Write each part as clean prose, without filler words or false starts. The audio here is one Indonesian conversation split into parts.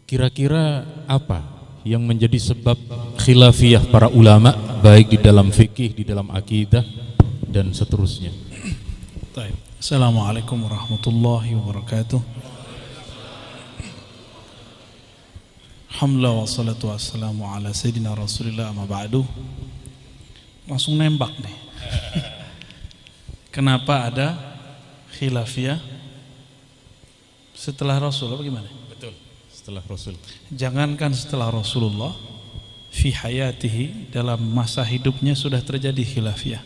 Kira-kira apa yang menjadi sebab khilafiyah para ulama baik di dalam fikih, di dalam akidah dan seterusnya? Baik. Assalamualaikum warahmatullahi wabarakatuh. Alhamdulillah wassalatu wassalamu ala sayyidina Rasulillah amma ba'du. Langsung nembak nih. Kenapa ada khilafiyah setelah Rasul? Apa gimana? Betul, setelah Rasul. Jangankan setelah Rasulullah, fi hayatihi, dalam masa hidupnya sudah terjadi khilafiyah.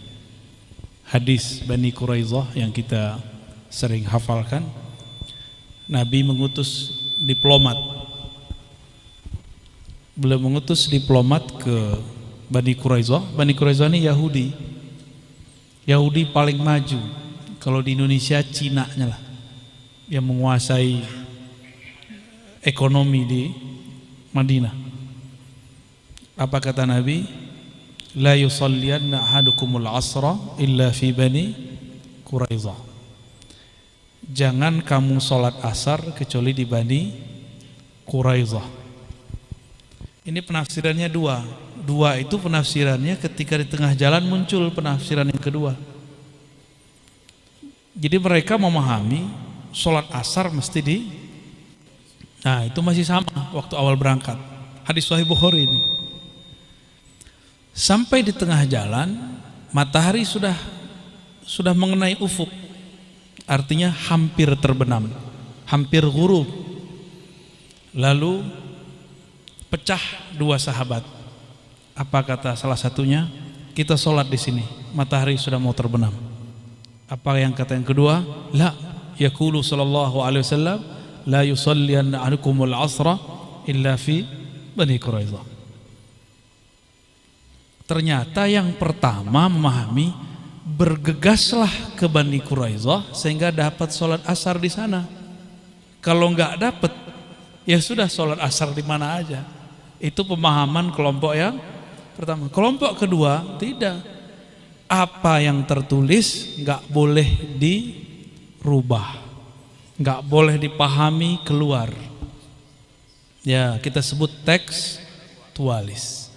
Hadis Bani Quraizah yang kita sering hafalkan, Nabi mengutus diplomat. Beliau mengutus diplomat ke Bani Quraizah. Bani Quraizah ini Yahudi. Yahudi paling maju. Kalau di Indonesia Cina-nya lah yang menguasai ekonomi di Madinah. Apa kata Nabi? La yusalliyanna ahadukumul asra illa fi Bani Quraizah. Jangan kamu sholat asar kecuali di Bani Quraizah. Ini penafsirannya dua. Dua itu penafsirannya ketika di tengah jalan muncul penafsiran yang kedua. Jadi mereka memahami sholat asar mesti di. Nah itu masih sama waktu awal berangkat. Hadis Sahih Bukhari ini. Sampai di tengah jalan matahari sudah mengenai ufuk. Artinya hampir terbenam, hampir ghurub. Lalu pecah dua sahabat. Apa kata salah satunya? Kita sholat di sini, matahari sudah mau terbenam. Apa yang kata yang kedua? La yaqulu sallallahu alaihi wasallam la yusalliyanna ahadukumul asra illa fi Bani Quraizah. Ternyata yang pertama memahami, bergegaslah ke Bani Quraizah sehingga dapat sholat asar di sana. Kalau nggak dapat, ya sudah sholat asar di mana aja. Itu pemahaman kelompok yang pertama. Kelompok kedua tidak. Apa yang tertulis nggak boleh dirubah, nggak boleh dipahami keluar. Ya kita sebut tekstualis.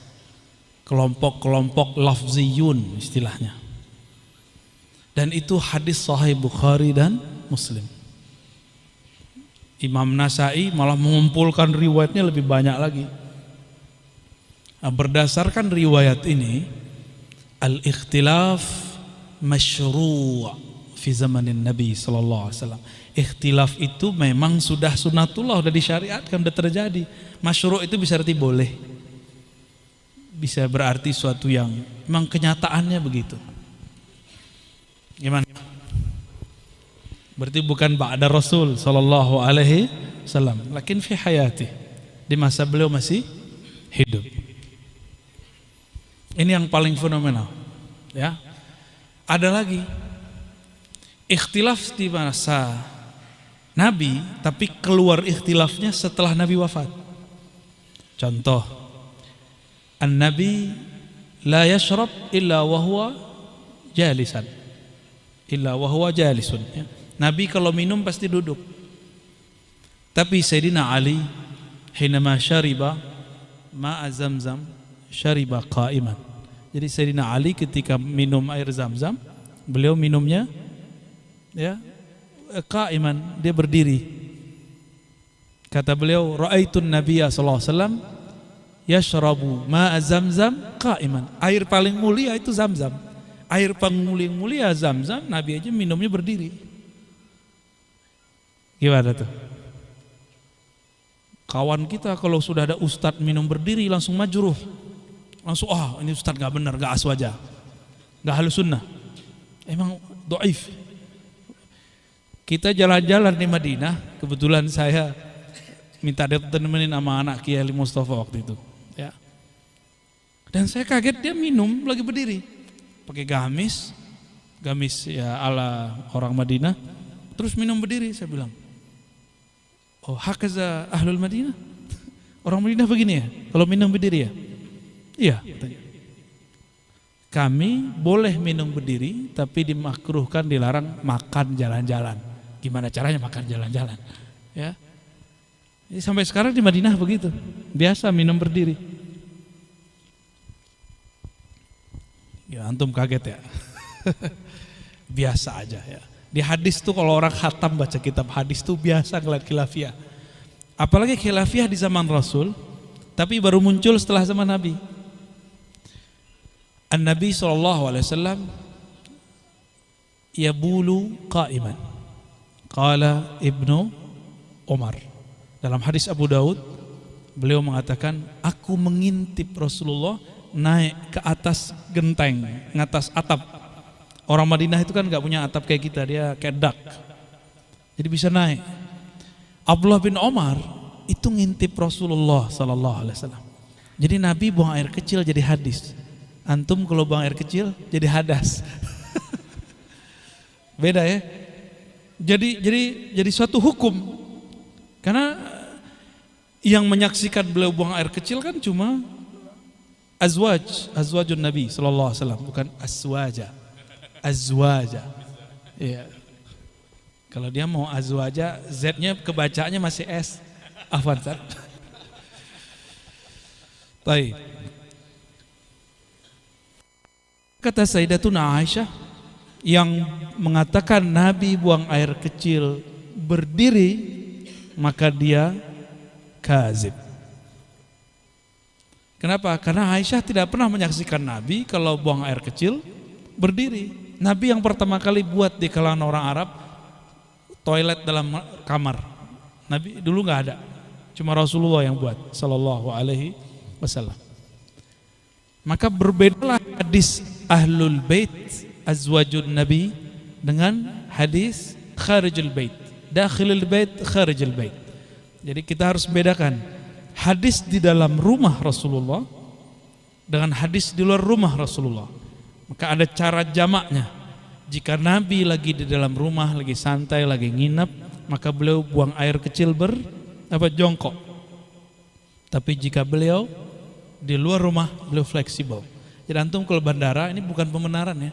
Kelompok-kelompok lafziyun istilahnya. Dan itu hadis Sahih Bukhari dan Muslim. Imam Nasai malah mengumpulkan riwayatnya lebih banyak lagi. Nah, berdasarkan riwayat ini, al-ikhtilaf masyru' fi zamanin Nabi sallallahu alaihi wasallam. Ikhtilaf itu memang sudah sunatullah, sudah disyariatkan, sudah terjadi. Masyru' itu bisa arti boleh. Bisa berarti suatu yang memang kenyataannya begitu. Gimana? Berarti bukan ba'da Rasul sallallahu alaihi wasallam, lakin fi hayati, di masa beliau masih hidup. Ini yang paling fenomenal, ya. Ada lagi ikhtilaf di masa Nabi, tapi keluar ikhtilafnya setelah Nabi wafat. Contoh, An-Nabi la yashrab illa wa huwa jalisan. Illa wa huwa jalisun. Ya. Nabi kalau minum pasti duduk. Tapi Sayyidina Ali hinama syariba ma'a Zamzam syariba qa'iman. Jadi Sayyidina Ali ketika minum air Zamzam, beliau minumnya ya qa'iman, dia berdiri. Kata beliau, ra'aitun nabiyya sallallahu alaihi wasallam yashrabu ma'a Zamzam qa'iman. Air paling mulia itu Zamzam. Air paling mulia Zamzam, Nabi aja minumnya berdiri. Gimana tuh? Kawan kita kalau sudah ada ustadz minum berdiri langsung majruh. Langsung ini ustadz gak benar, gak aswaja, gak halus sunnah. Emang dhaif. Kita jalan-jalan di Madinah, kebetulan saya minta ditemenin sama anak Kiai Mustafa waktu itu. Ya. Dan saya kaget dia minum lagi berdiri, pakai gamis ya ala orang Madinah, terus minum berdiri. Saya bilang, oh hakaza ahlul Madinah, orang Madinah begini ya, kalau minum berdiri ya? Iya. Kami boleh minum berdiri, tapi dimakruhkan, dilarang makan jalan-jalan. Gimana caranya makan jalan-jalan? Ya, Jadi sampai sekarang di Madinah begitu, biasa minum berdiri. Ya antum kaget ya. Biasa aja ya. Di hadis tuh kalau orang khatam baca kitab hadis tuh biasa ngeliat khilafiyah. Apalagi khilafiyah di zaman Rasul, tapi baru muncul setelah zaman Nabi. An-Nabi SAW yabulu qa'iman. Qala Ibnu Umar. Dalam hadis Abu Daud, beliau mengatakan, aku mengintip Rasulullah naik ke atas genteng, ngatas atap. Orang Madinah itu kan gak punya atap kayak kita, dia kayak dak. Jadi bisa naik. Abdullah bin Umar itu ngintip Rasulullah SAW. Jadi Nabi buang air kecil jadi hadis. Antum kalau buang air kecil jadi hadas. Beda ya. Jadi suatu hukum. Karena yang menyaksikan beliau buang air kecil kan cuma azwajun Nabi sallallahu alaihi wasallam, bukan azwaja. Iya. Kalau dia mau azwaja, Z-nya kebacaannya masih S. Afwan, Ustaz. Baik. Kata Sayyidatuna Aisyah yang mengatakan Nabi buang air kecil berdiri, maka dia kazib. Kenapa? Karena Aisyah tidak pernah menyaksikan Nabi kalau buang air kecil berdiri. Nabi yang pertama kali buat di kalangan orang Arab toilet dalam kamar. Nabi dulu nggak ada, cuma Rasulullah yang buat sallallahu alaihi wasallam. Maka berbedalah hadis ahlul bait azwajun Nabi dengan hadis kharijul bait. Dakhilul bait, kharijul bait. Jadi kita harus bedakan hadis di dalam rumah Rasulullah dengan hadis di luar rumah Rasulullah. Maka ada cara jamaknya. Jika Nabi lagi di dalam rumah, lagi santai, lagi nginap, maka beliau buang air kecil jongkok. Tapi jika beliau di luar rumah, beliau fleksibel. Jadi antum kalau bandara, ini bukan pembenaran ya.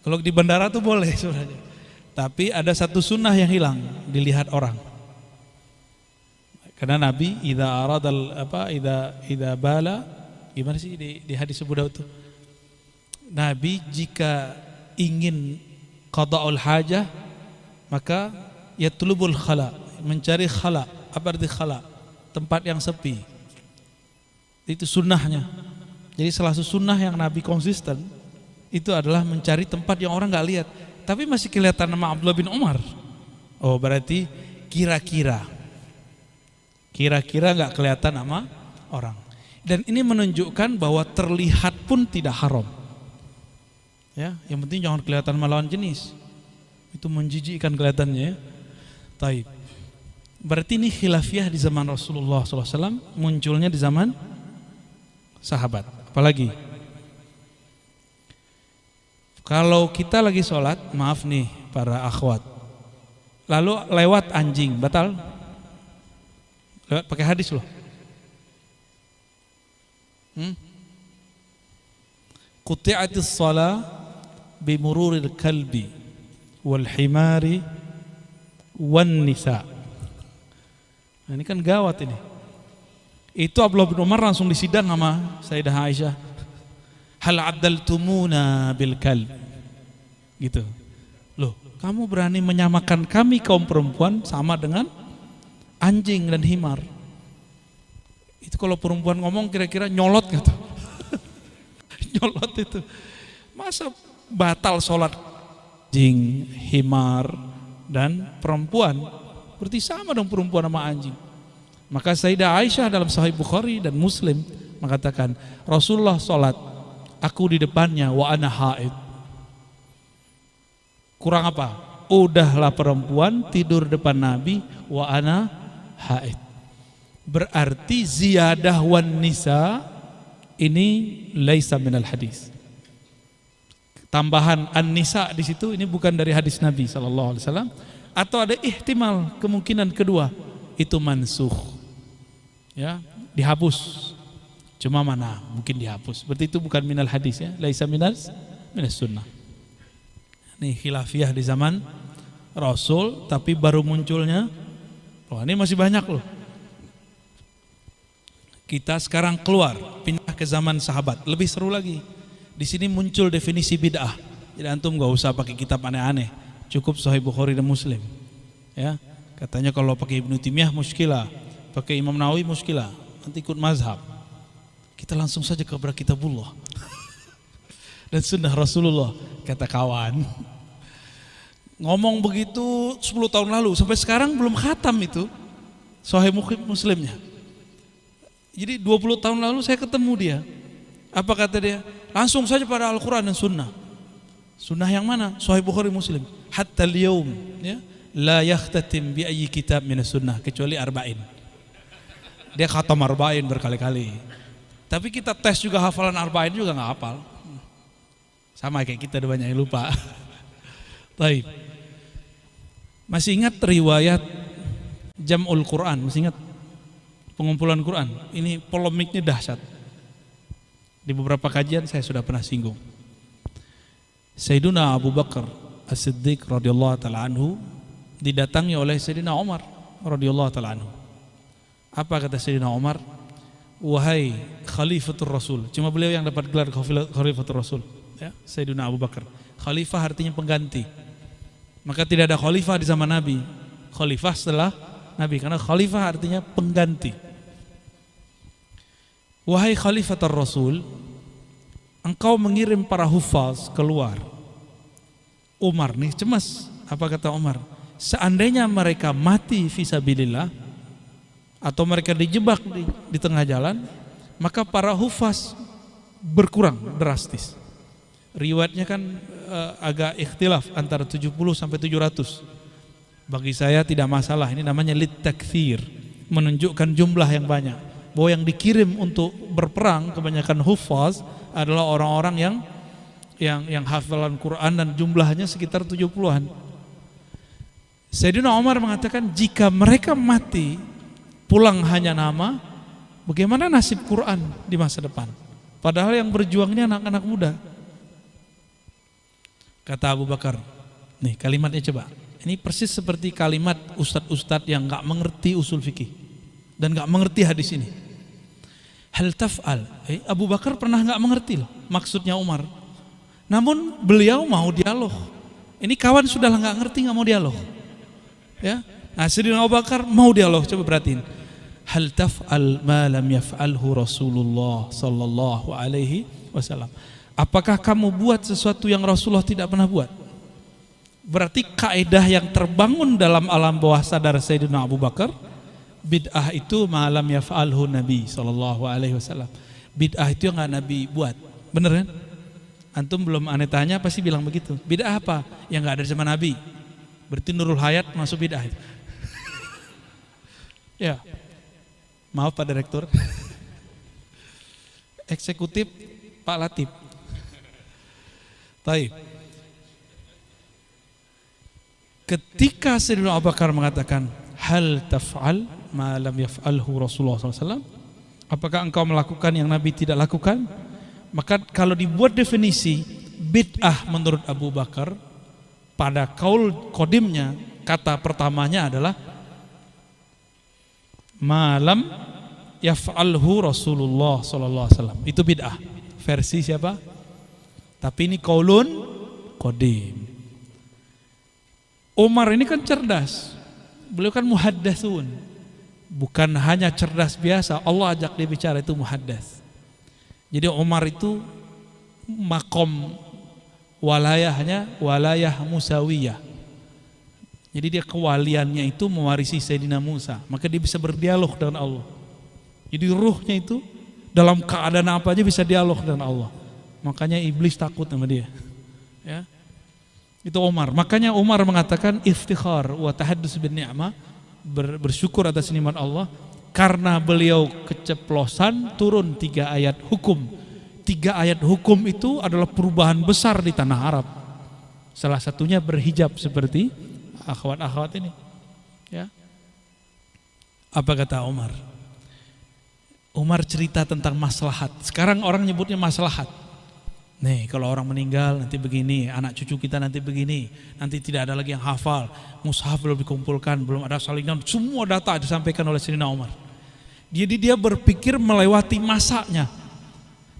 Kalau di bandara tuh boleh sebenarnya. Tapi ada satu sunnah yang hilang, dilihat orang. Karena Nabi idza bala, gimana sih di hadis Abu Daud itu? Nabi jika ingin qada'ul hajah, maka yatlubul khala, mencari khala. Apa arti khala? Tempat yang sepi. Itu sunnahnya. Jadi salah satu sunnah yang Nabi konsisten itu adalah mencari tempat yang orang nggak lihat. Tapi masih kelihatan nama Abdullah bin Umar. Oh berarti kira-kira nggak kelihatan nama orang. Dan ini menunjukkan bahwa terlihat pun tidak haram. Ya, yang penting jangan kelihatan melawan jenis. Itu menjijikkan kelihatannya. Taib. Berarti ini khilafiyah di zaman Rasulullah SAW, munculnya di zaman sahabat. Apalagi kalau kita lagi sholat, maaf nih para akhwat, lalu lewat anjing, batal? Lewat pakai hadis loh. Quti'atis shalah bimururil kalbi wal himari wan nisa. Nah, ini kan gawat ini. Itu Abdullah bin Umar langsung disidang sama Sayyidah Aisyah. Hal addaltumuna bil kalb. Gitu. Loh, kamu berani menyamakan kami kaum perempuan sama dengan anjing dan himar. Itu kalau perempuan ngomong kira-kira nyolot gitu. Nyolot itu. Masa batal sholat anjing, himar dan perempuan? Berarti sama dong perempuan sama anjing. Maka Sayyidah Aisyah dalam Sahih Bukhari dan Muslim mengatakan, Rasulullah sholat, aku di depannya, wa ana haid. Kurang apa? Udahlah perempuan tidur depan Nabi, wa ana haid. Berarti ziyadah wan nisa ini laisa minal hadis. Tambahan an-nisa di situ ini bukan dari hadis Nabi sallallahu alaihi wasallam, atau ada ihtimal kemungkinan kedua itu mansukh. Ya, dihapus. Cuma mana mungkin dihapus. Berarti itu bukan minal hadis ya, laisa minas sunnah. Ini khilafiyah di zaman Rasul, tapi baru munculnya. Oh, ini masih banyak loh. Kita sekarang keluar, pindah ke zaman sahabat, lebih seru lagi. Di sini muncul definisi bid'ah. Jadi antum gak usah pakai kitab aneh-aneh, cukup Sahih Bukhari dan Muslim. Ya, katanya kalau pakai Ibnu Taimiyah muskilah, pakai Imam Nawawi muskilah, nanti ikut mazhab. Kita langsung saja kepada kitabullah dan sunnah Rasulullah, kata kawan. Ngomong begitu 10 tahun lalu, sampai sekarang belum khatam itu Sahih Muslimnya. Jadi 20 tahun lalu saya ketemu dia. Apa kata dia? Langsung saja pada Al-Quran dan Sunnah. Sunnah yang mana? Sahih Bukhari Muslim. Hatta al-yawm, ya, la yakhtatim bi ayyi kitab minas sunnah kecuali arba'in. Dia khatam arba'in berkali-kali. Tapi kita tes juga hafalan arba'in juga nggak hafal. Sama kayak kita, ada banyak yang lupa. Baik. Masih ingat riwayat Jam'ul Quran? Masih ingat pengumpulan Quran? Ini polemiknya dahsyat. Di beberapa kajian saya sudah pernah singgung. Sayyiduna Abu Bakar As-Siddiq radhiyallahu taala anhu didatangi oleh Sayyidina Umar radhiyallahu taala anhu. Apa kata Sayyidina Umar? Wahai Khalifatul Rasul. Cuma beliau yang dapat gelar Khalifatul Rasul, ya, Sayyidina Abu Bakar. Khalifah artinya pengganti. Maka tidak ada khalifah di zaman Nabi. Khalifah setelah Nabi, karena khalifah artinya pengganti. Wahai Khalifatul Rasul, engkau mengirim para hufaz keluar. Umar nih cemas. Apa kata Umar? Seandainya mereka mati fisabilillah atau mereka dijebak di tengah jalan, maka para hufaz berkurang drastis. Riwayatnya kan agak ikhtilaf antara 70 sampai 700. Bagi saya tidak masalah, ini namanya litakthir, menunjukkan jumlah yang banyak. Bahwa yang dikirim untuk berperang kebanyakan hufaz adalah orang-orang yang hafalan Quran dan jumlahnya sekitar 70-an. Sayyidina Umar mengatakan jika mereka mati pulang hanya nama, bagaimana nasib Quran di masa depan? Padahal yang berjuang ini anak-anak muda. Kata Abu Bakar, nih kalimatnya coba. Ini persis seperti kalimat ustadz-ustadz yang gak mengerti usul fikih dan gak mengerti hadis ini. Hal taf'al, Abu Bakar pernah gak mengerti loh maksudnya Umar. Namun beliau mau dialog. Ini kawan sudah gak ngerti, gak mau dialog. Ya, nah Sayyidina Abu Bakar mau dialog, coba perhatiin. Hal taf'al ma lam yaf'alhu Rasulullah sallallahu alaihi wasallam. Apakah kamu buat sesuatu yang Rasulullah tidak pernah buat? Berarti kaidah yang terbangun dalam alam bawah sadar Sayyidina Abu Bakar, bid'ah itu malam yaf'alhu Nabi sallallahu alaihi wasallam. Bid'ah itu yang enggak Nabi buat. Bener kan? Antum belum aneh tanya pasti bilang begitu. Bid'ah apa? Yang enggak ada di zaman Nabi. Berarti Nurul Hayat masuk bid'ah itu. Ya. Maaf Pak Direktur. Eksekutif Pak Latif. Baik. Ketika Sayyidina Abu Bakar mengatakan hal taf'al ma lam yaf'alhu Rasulullah SAW, apakah engkau melakukan yang Nabi tidak lakukan? Maka kalau dibuat definisi bid'ah menurut Abu Bakar, pada kaul qadimnya kata pertamanya adalah ma lam yaf'alhu Rasulullah SAW. Itu bid'ah. Versi siapa? Tapi ini kaulun qadim. Umar ini kan cerdas. Beliau kan muhaddatsun. Bukan hanya cerdas biasa, Allah ajak dia bicara, itu muhaddats. Jadi Umar itu makom walayahnya walayah musawiyah. Jadi dia kewaliannya itu mewarisi Sayyidina Musa, maka dia bisa berdialog dengan Allah. Jadi ruhnya itu dalam keadaan apa aja bisa dialog dengan Allah. Makanya iblis takut sama dia. Ya. Itu Umar. Makanya Umar mengatakan iftikhar wa tahaddus bin ni'mah, bersyukur atas nikmat Allah, karena beliau keceplosan turun 3 ayat hukum. 3 ayat hukum itu adalah perubahan besar di tanah Arab. Salah satunya berhijab seperti akhwat-akhwat ini. Ya. Apa kata Umar? Umar cerita tentang maslahat. Sekarang orang nyebutnya maslahat. Nih kalau orang meninggal nanti begini, anak cucu kita nanti begini, nanti tidak ada lagi yang hafal, mushaf belum dikumpulkan, belum ada salinan, semua data disampaikan oleh Sayyidina Umar. Jadi dia berpikir melewati masanya.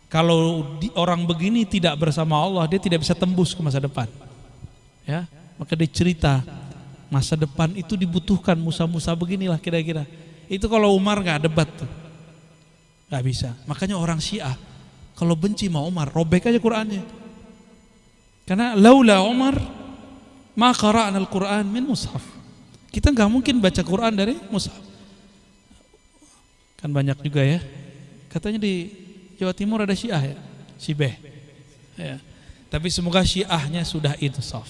Kalau orang begini tidak bersama Allah, dia tidak bisa tembus ke masa depan. Ya, maka dia cerita masa depan itu dibutuhkan Musa-Musa beginilah kira-kira. Itu kalau Umar nggak debat tuh, nggak bisa. Makanya orang Syiah kalau benci sama Umar, robek aja Qurannya. Karena laula Umar ma qara'na al-Quran min mushaf. Kita nggak mungkin baca Quran dari mushaf. Kan banyak juga ya. Katanya di Jawa Timur ada Syiah ya, Sibeh. Ya. Tapi semoga Syiahnya sudah insaf.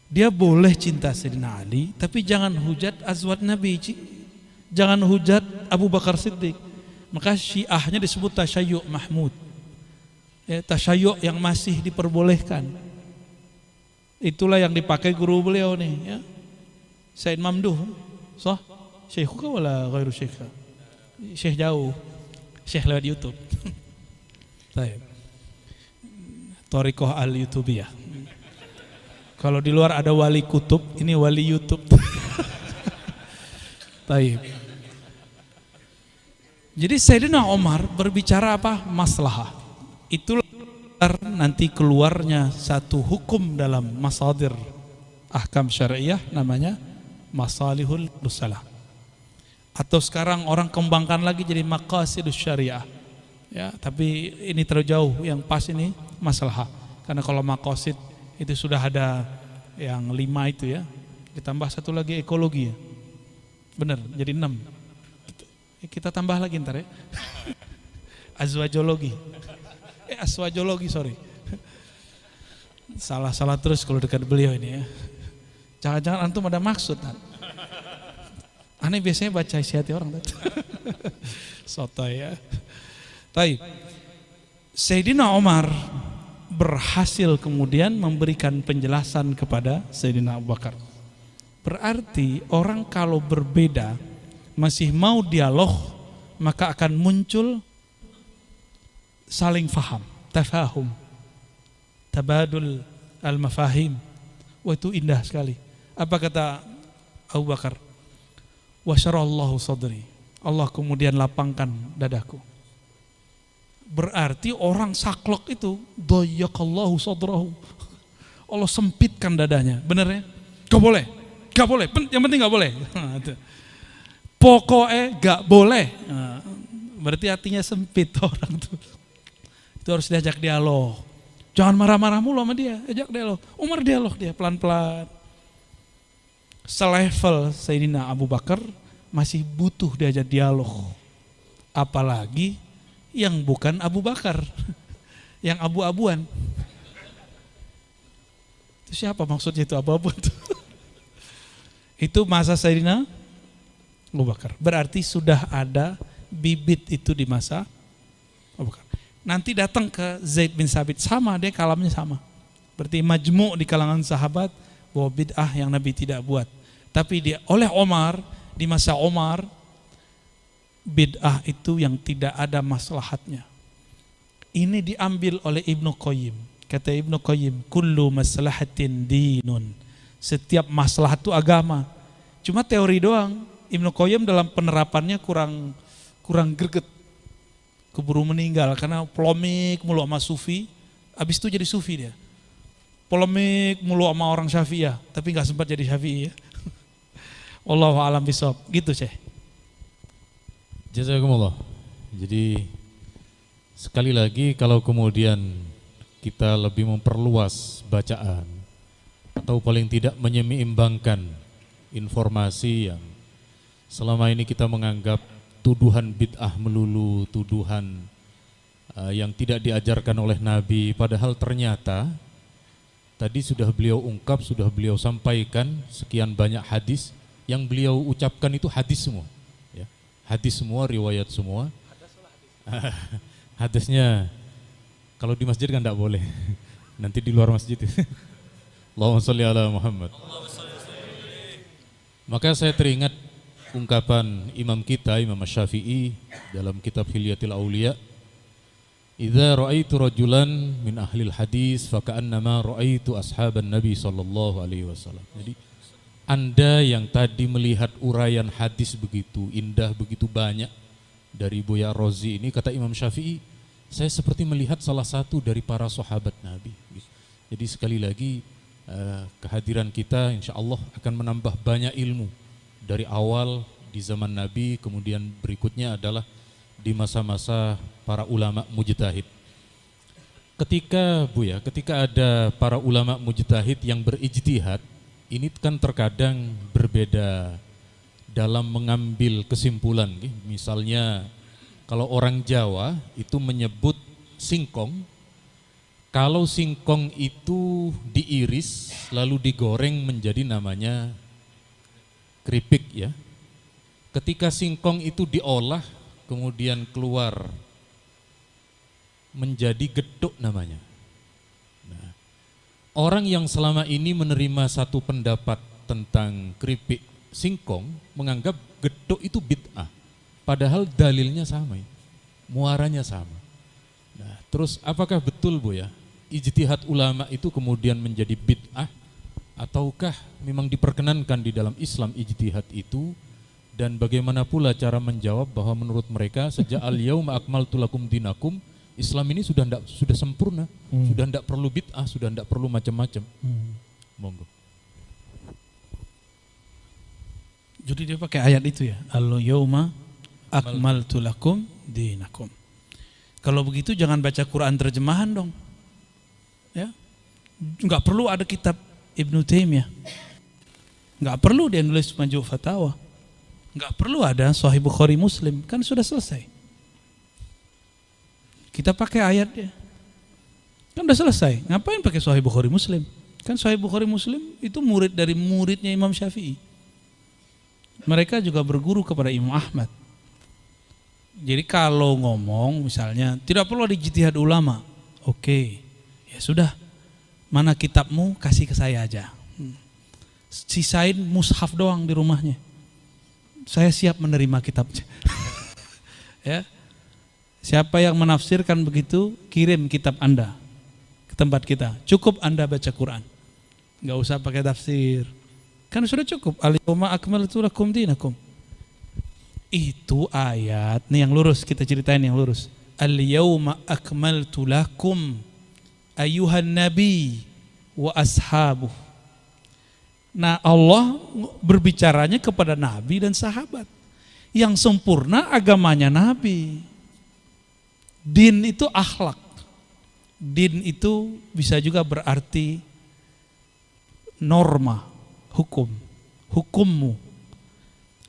Dia boleh cinta Sayyidina Ali, tapi jangan hujat azwaj Nabi, jangan hujat Abu Bakar Siddiq. Maka Syiahnya disebut tasyayyu' Mahmud. Ya, tasyayyu' yang masih diperbolehkan. Itulah yang dipakai guru beliau nih, ya. Said Mamduh. Sah? Syekhuka wala ghairu syekha? Syekh jauh. Syekh lewat YouTube. Baik. Thariqah al-Youtubiyah. Kalau di luar ada wali kutub, ini wali YouTube. Baik. Jadi Sayyidina Umar berbicara apa? Maslahah. Itulah nanti keluarnya satu hukum dalam masadir ahkam syariah namanya masalihul musalah. Atau sekarang orang kembangkan lagi jadi maqasidus syariah. Ya, tapi ini terlalu jauh, yang pas ini masalah. Karena kalau maqasid itu sudah ada yang 5 itu ya. Ditambah satu lagi ekologi ya. Benar, jadi 6. Kita tambah lagi ntar ya. Azwajologi. Aswajologi, sorry. Salah terus kalau dekat beliau ini ya. Jangan-jangan antum ada maksud. Aneh biasanya baca isi hati orang. Sotoy ya. Baik. Sayyidina Umar berhasil kemudian memberikan penjelasan kepada Sayyidina Abu Bakar. Berarti orang kalau berbeda masih mau dialog, maka akan muncul saling faham, tafahum, tabadul al-mafahim. Wah, itu indah sekali. Apa kata Abu Bakar? Wa syarallahu sadri. Allah kemudian lapangkan dadaku. Berarti orang saklek itu dayyaqallahu sadrahu. Allah sempitkan dadanya. Benar ya? Gak boleh. Gak boleh. Yang penting gak boleh. Pokoknya gak boleh. Berarti hatinya sempit orang tuh. Itu harus diajak dialog. Jangan marah-marah mulu sama dia, ajak dialog. Umar dialog dia pelan-pelan. Selevel Sayyidina Abu Bakar masih butuh diajak dialog. Apalagi yang bukan Abu Bakar, yang abu-abuan. Itu siapa maksudnya itu abu-abuan itu? Itu masa Sayyidina Abu Bakar. Berarti sudah ada bibit itu di masa Abu Bakar. Nanti datang ke Zaid bin Sabit, sama, dia kalamnya sama. Berarti majmu' di kalangan sahabat bahwa bid'ah yang Nabi tidak buat. Tapi dia oleh Omar, di masa Omar, bid'ah itu yang tidak ada maslahatnya. Ini diambil oleh Ibnu Qayyim. Kata Ibnu Qayyim, kullu maslahatin dinun. Setiap maslahat itu agama. Cuma teori doang. Ibnu Qayyim dalam penerapannya kurang greget. Keburu meninggal karena polemik mulu sama sufi, habis itu jadi sufi dia. Polemik mulu sama orang Syafi'iyah, tapi nggak sempat jadi Syafi'i ya. Wallahu a'lam bishawab. Gitu, Syekh. Jazakumullah. Jadi sekali lagi kalau kemudian kita lebih memperluas bacaan atau paling tidak menyeimbangkan informasi yang selama ini kita menganggap tuduhan bid'ah melulu, tuduhan yang tidak diajarkan oleh Nabi, padahal ternyata tadi sudah beliau ungkap, sudah beliau sampaikan sekian banyak hadis yang beliau ucapkan itu hadis semua, ya. Hadis semua, riwayat semua. Hadisnya kalau di masjid kan tidak boleh, nanti di luar masjid. Allahumma sholli ala Muhammad. Maka saya teringat ungkapan imam kita, Imam Syafi'i dalam kitab Hilyatul Auliya, idza ra'aitu rajulan min ahlil hadis faka'annama ra'aitu ashaban Nabi sallallahu alaihi wasallam. Jadi Anda yang tadi melihat uraian hadis begitu indah, begitu banyak, dari Buya Rozi ini, kata Imam Syafi'i, saya seperti melihat salah satu dari para sahabat Nabi. Jadi sekali lagi kehadiran kita insya Allah akan menambah banyak ilmu dari awal di zaman Nabi, kemudian berikutnya adalah di masa-masa para ulama mujtahid. Ketika ada para ulama mujtahid yang berijtihad, ini kan terkadang berbeda dalam mengambil kesimpulan. Misalnya kalau orang Jawa itu menyebut singkong, kalau singkong itu diiris lalu digoreng menjadi namanya keripik ya. Ketika singkong itu diolah kemudian keluar menjadi gedok namanya. Nah, orang yang selama ini menerima satu pendapat tentang keripik singkong menganggap gedok itu bid'ah, padahal dalilnya sama, muaranya sama. Nah, terus apakah betul Bu ya, ijtihad ulama itu kemudian menjadi bid'ah, ataukah memang diperkenankan di dalam Islam ijtihad itu? Dan bagaimana pula cara menjawab bahwa menurut mereka sejak al-yauma akmaltu lakum dinakum, Islam ini sudah sempurna, sudah tidak perlu bid'ah, sudah tidak perlu macam-macam. Monggo. Jadi dia pakai ayat itu ya, al-yauma akmaltu lakum dinakum. Kalau begitu jangan baca Quran terjemahan dong. Ya. Enggak perlu ada kitab Ibnu Taimiyah. Enggak perlu dia nulis Majmu' Fatawa. Enggak perlu ada Sahih Bukhari Muslim, kan sudah selesai. Kita pakai ayatnya. Kan udah selesai. Ngapain pakai Sahih Bukhari Muslim? Kan Sahih Bukhari Muslim itu murid dari muridnya Imam Syafi'i. Mereka juga berguru kepada Imam Ahmad. Jadi kalau ngomong misalnya tidak perlu ada ijtihad ulama. Oke, ya sudah. Mana kitabmu, kasih ke saya aja. Sisain mushaf doang di rumahnya. Saya siap menerima kitabnya. Ya. Siapa yang menafsirkan begitu, kirim kitab Anda ke tempat kita. Cukup Anda baca Quran. Enggak usah pakai tafsir. Kan sudah cukup. Al-yauma akmaltu lakum dinakum. Itu ayat, nih yang lurus, kita ceritain yang lurus. Al-yauma akmaltu lakum ayyuhan nabi wa ashabuh. Nah, Allah berbicaranya kepada nabi dan sahabat. Yang sempurna agamanya nabi. Din itu akhlak. Din itu bisa juga berarti norma, hukum, hukummu.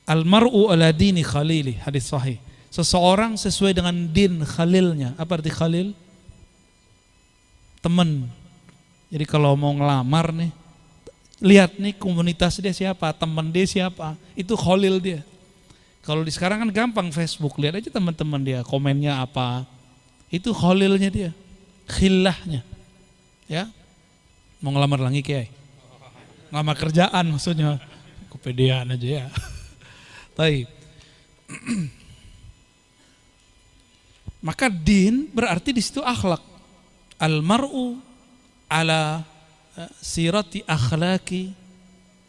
Almar'u ala dini khalili, hadis sahih. Seseorang sesuai dengan din khalilnya. Apa arti khalil? Teman. Jadi kalau mau ngelamar nih, lihat nih komunitas dia siapa, teman dia siapa, itu khalil dia. Kalau di sekarang kan gampang Facebook, lihat aja teman-teman dia, komennya apa. Itu khalilnya dia, khillahnya. Ya. Mau ngelamar lagi Kiai? Ngelamar kerjaan maksudnya. Kepedean aja ya. Baik. Maka din berarti di situ akhlak. Al-mar'u ala sirati akhlaki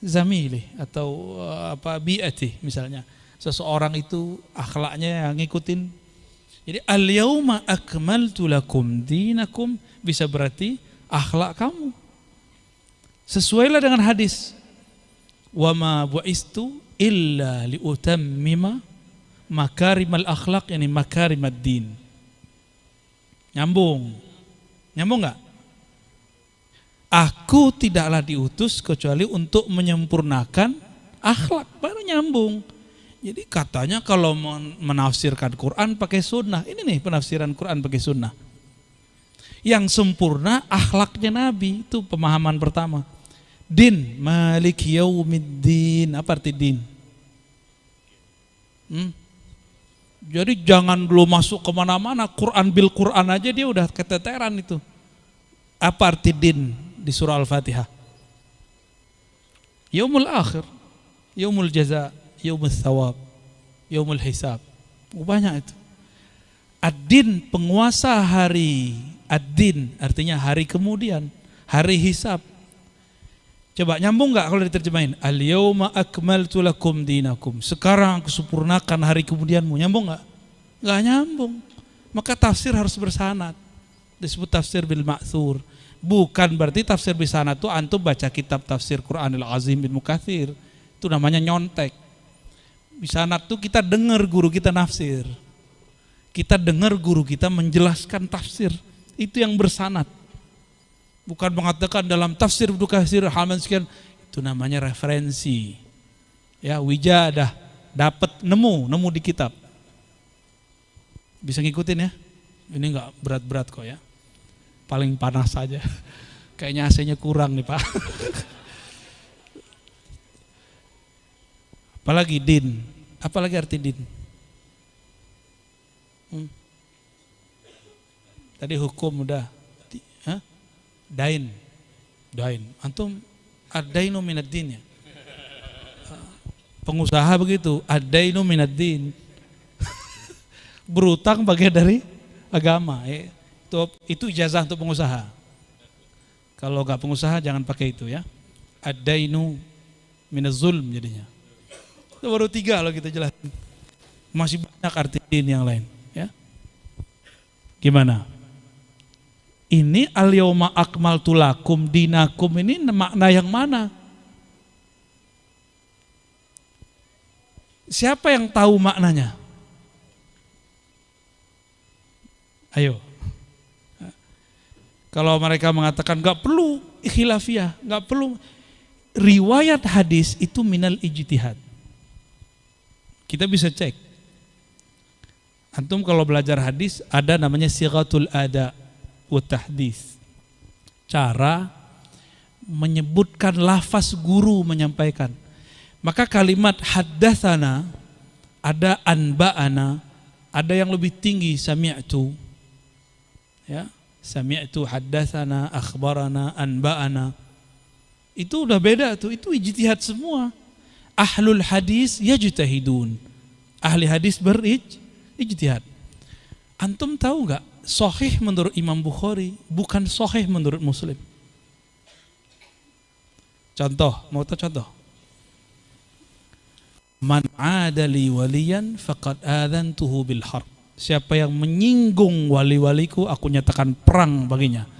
zamili atau bi'ati misalnya. Seseorang itu akhlaknya yang ngikutin. Jadi al-yauma akmaltu lakum dinakum bisa berarti akhlak kamu. Sesuailah dengan hadis. Wa ma bu'istu illa liutammima makarimal akhlaq, yani makarimad din. Nyambung enggak? Aku tidaklah diutus kecuali untuk menyempurnakan akhlak, baru nyambung. Jadi katanya kalau menafsirkan Quran pakai sunnah, ini nih penafsiran Quran pakai sunnah. Yang sempurna akhlaknya Nabi, itu pemahaman pertama. Din, malik yaumiddin, apa arti din? Jadi jangan dulu masuk kemana-mana, Quran bil Quran aja dia udah keteteran itu. Apa arti din di surah Al-Fatihah? Yaumul akhir, yaumul jaza, yaumul thawab, yaumul hisab. Banyak itu. Ad-din, penguasa hari. Ad-din artinya hari kemudian, hari hisab. Coba nyambung enggak kalau diterjemahin? Al-yauma akmaltu lakum dinakum. Sekarang aku sempurnakan hari kemudianmu. Nyambung enggak? nggak nyambung. Maka tafsir harus bersanad. Disebut tafsir bil ma'thur. Bukan berarti tafsir bisanad itu antum baca kitab tafsir Quranil Azim bin Mukathir. Itu namanya nyontek. Bisanad itu kita dengar guru kita nafsir. Kita dengar guru kita menjelaskan tafsir. Itu yang bersanad. Bukan mengatakan dalam tafsir Ibnu Katsir halaman sekian. Itu namanya referensi. Ya, wijadah, dapat nemu di kitab. Bisa ngikutin ya? Ini enggak berat-berat kok ya. Paling panas saja. Kayaknya AC-nya kurang nih, Pak. Apalagi din. Apalagi arti din? Tadi hukum udah. Hah? Dain. Antum ad-dainu minad din ya? Pengusaha begitu, ad-dainu minad din. Berutang bagian dari agama. Itu ijazah untuk pengusaha. Kalau nggak pengusaha jangan pakai itu ya. Ad-dainu minaz zulm jadinya. Itu baru 3 kalau kita jelasin. Masih banyak arti din yang lain ya. Gimana? Ini al-yauma akmaltu lakum dinakum ini makna yang mana? Siapa yang tahu maknanya? Ayo. Kalau mereka mengatakan nggak perlu khilafiyah, nggak perlu, riwayat hadis itu minal ijtihad. Kita bisa cek. Antum kalau belajar hadis ada namanya sighatul ada wa tahdits. Cara menyebutkan lafaz guru menyampaikan. Maka kalimat haddatsana ada anba'ana, ada yang lebih tinggi sami'tu. Ya, sami'tu haddatsana, akhbarana, anba'ana. Itu udah beda tuh, itu ijtihad semua. Ahlul hadis yajtahidun. Ahli hadis berijtihad. Antum tahu enggak, sahih menurut Imam Bukhari bukan sahih menurut Muslim. Contoh, mau tahu contoh? Man adali waliyan faqad adzantuhu bil harb. Siapa yang menyinggung wali-waliku, aku nyatakan perang baginya.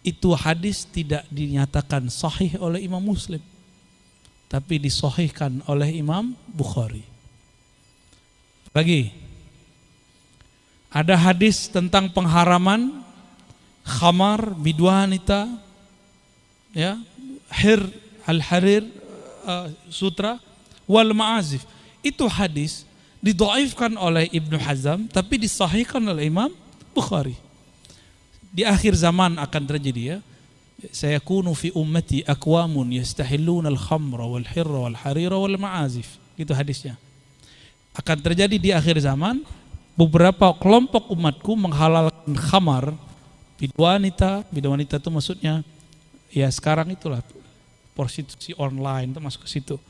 Itu hadis tidak dinyatakan sahih oleh Imam Muslim, tapi disahihkan oleh Imam Bukhari. Lagi, ada hadis tentang pengharaman khamar bidwanita, ya, al-harir sutra wal ma'azif. Itu hadis didhaifkan oleh Ibnu Hazm tapi disahihkan oleh Imam Bukhari. Di akhir zaman akan terjadi ya. Sayakunu fi ummati aqwamun yastahilluna al-khamra wal hirra wal harira wal ma'azif. Gitu hadisnya. Akan terjadi di akhir zaman beberapa kelompok umatku menghalalkan khamar, bidwanita itu maksudnya ya sekarang itulah prostitusi online itu masuk ke situ.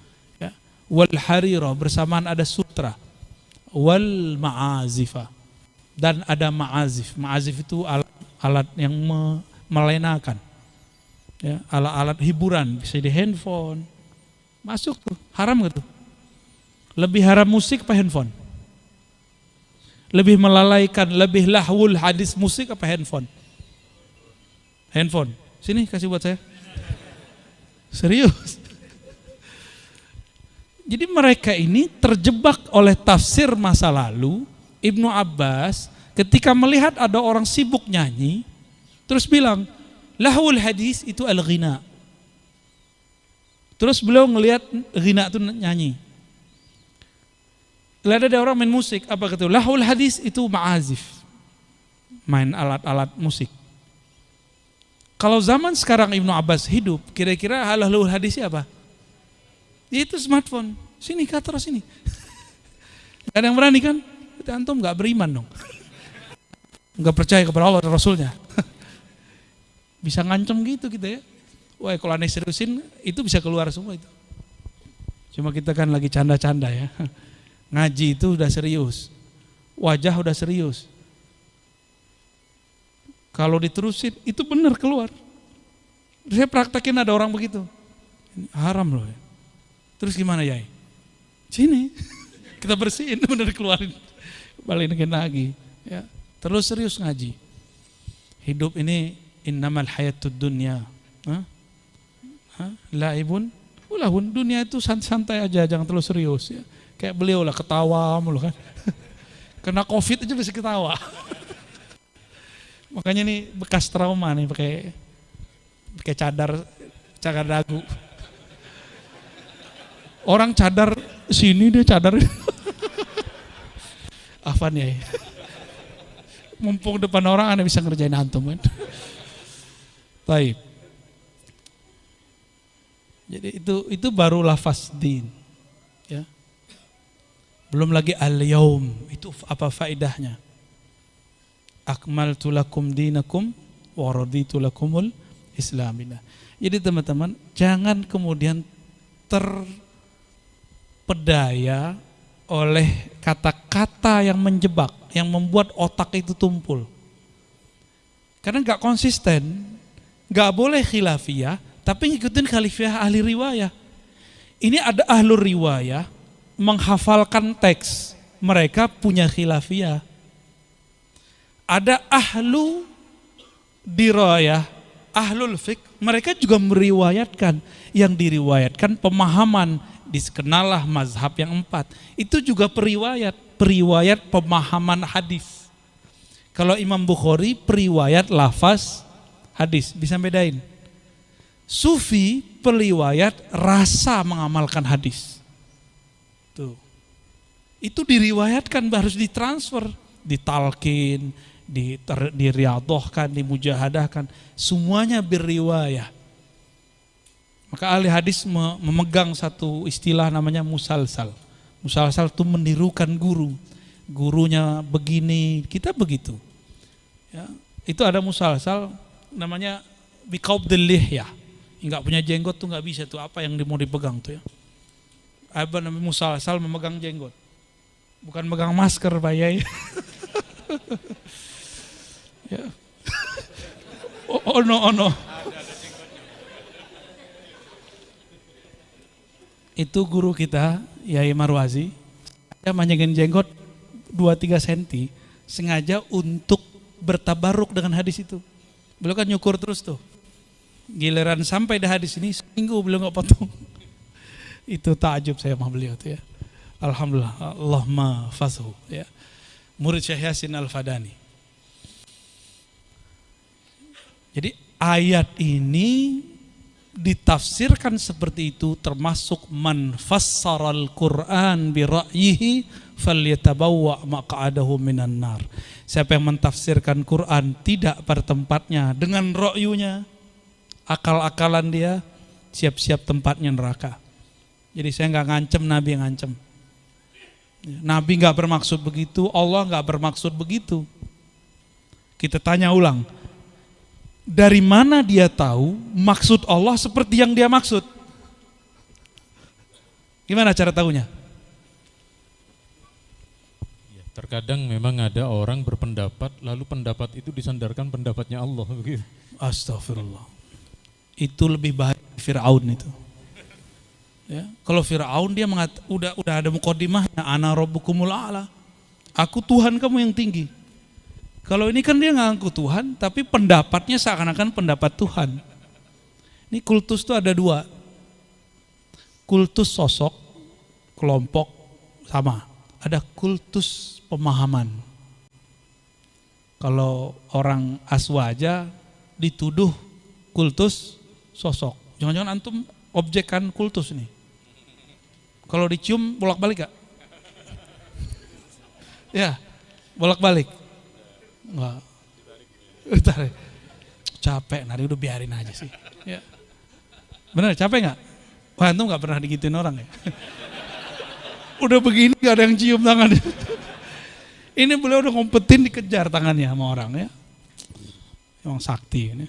Wal harira bersamaan ada sutra, wal ma'azifa, dan ada ma'azif. Ma'azif itu alat yang melenakan, ya, alat hiburan, bisa di handphone, masuk tuh, haram gitu. Lebih haram musik apa handphone? Lebih melalaikan, lebih lahwul hadis musik apa handphone? Handphone. Sini kasih buat saya. Serius. Jadi mereka ini terjebak oleh tafsir masa lalu. Ibnu Abbas ketika melihat ada orang sibuk nyanyi, terus bilang, lahul hadis itu al-ghina. Terus beliau ngelihat ghina itu nyanyi. Lihat ada orang main musik, apa kata? Lahul hadis itu ma'azif. Main alat-alat musik. Kalau zaman sekarang Ibnu Abbas hidup, kira-kira lahul hadisnya apa? Itu smartphone. Sini terus sini. Gak ada yang berani kan? Itu antum gak beriman dong. Gak percaya kepada Allah dan Rasulnya. Bisa ngancem gitu kita ya. Wah, kalau aneh seriusin itu bisa keluar semua itu. Cuma kita kan lagi canda-canda ya. Ngaji itu udah serius. Wajah udah serius. Kalau diterusin itu benar keluar. Saya praktekin ada orang begitu. Haram loh ya. Terus gimana ya? Sini, kita bersihin, bener keluarin. balikin lagi. Ya. Terus serius ngaji. Hidup ini innamal hayatud dunya. Laibun, ulahun. Dunia itu santai aja, jangan terlalu serius. Ya. Kayak beliau lah ketawa mulu kan. Kena COVID aja bisa ketawa. Makanya ini bekas trauma nih pakai cadar dagu. Orang cadar sini dia cadar. Afan ya. Mumpung depan orang Anda bisa ngerjain antum kan. Baik. Jadi itu baru lafaz din. Ya. Belum lagi al-yaum, itu apa faedahnya? Akmaltu lakum dinakum wa raditu lakumul islamina. Jadi teman-teman, jangan kemudian terpedaya oleh kata-kata yang menjebak, yang membuat otak itu tumpul. Karena gak konsisten, gak boleh khilafiyah, tapi ngikutin khalifiyah ahli riwayah. Ini ada ahlur riwayah menghafalkan teks, mereka punya khilafiyah. Ada ahlu dirayah, ahlul fiqh, mereka juga meriwayatkan. Yang diriwayatkan pemahaman, dikenallah mazhab yang 4. Itu juga periwayat pemahaman hadis. Kalau Imam Bukhari periwayat lafaz hadis, bisa bedain. Sufi periwayat rasa mengamalkan hadis. Tuh. Itu diriwayatkan, harus ditransfer, ditalkin, diriadohkan, dimujahadahkan, semuanya berriwayah. Maka ahli hadis memegang satu istilah namanya musalsal. Musalsal itu menirukan guru. Gurunya begini, kita begitu. Ya, itu ada musalsal namanya biqabdil lihyah. Enggak punya jenggot tuh enggak bisa tuh, apa yang mau dipegang tuh ya. Apa namanya musalsal, memegang jenggot. Bukan megang masker, Pak Yai. Ya. Oh no. Itu guru kita, Yai Marwazi, dia manjangin jenggot 2-3 cm sengaja untuk bertabaruk dengan hadis itu. Beliau kan nyukur terus tuh. Giliran sampai di hadis ini seminggu beliau nggak potong. Itu takjub saya sama beliau tuh ya. Alhamdulillah, Allahumma fashu ya. Murid Syekh Yasin Al-Fadani. Jadi ayat ini ditafsirkan seperti itu, termasuk man fassaral Qur'an bi ra'yihi falyatabawwa maq'adahu minan nar. Siapa yang mentafsirkan Quran tidak pada tempatnya dengan ra'yunya, akal-akalan dia, siap-siap tempatnya neraka. Jadi saya nggak ngancem, Nabi yang ngancem. Nabi nggak bermaksud begitu, Allah nggak bermaksud begitu. Kita tanya ulang, dari mana dia tahu maksud Allah seperti yang dia maksud? Gimana cara tahunya? Terkadang memang ada orang berpendapat, lalu pendapat itu disandarkan pendapatnya Allah begitu. Astagfirullah. Itu lebih bahaya Fir'aun itu. Ya, kalau Fir'aun dia udah ada muqaddimahnya, ana rabbukumul a'la. Aku Tuhan kamu yang tinggi. Kalau ini kan dia ngaku Tuhan, tapi pendapatnya seakan-akan pendapat Tuhan. Ini kultus itu ada 2. Kultus sosok, kelompok sama. Ada kultus pemahaman. Kalau orang aswaja dituduh kultus sosok. Jangan-jangan antum objekkan kultus nih. Kalau dicium bolak-balik gak? Ya, bolak-balik. Enggak. Tarik. Capek, nari udah biarin aja sih. Ya. Bener, capek gak? Wah, antum gak pernah digituin orang ya? Udah begini gak ada yang cium tangannya. Ini beliau udah ngumpetin, dikejar tangannya sama orang ya. Emang sakti ini.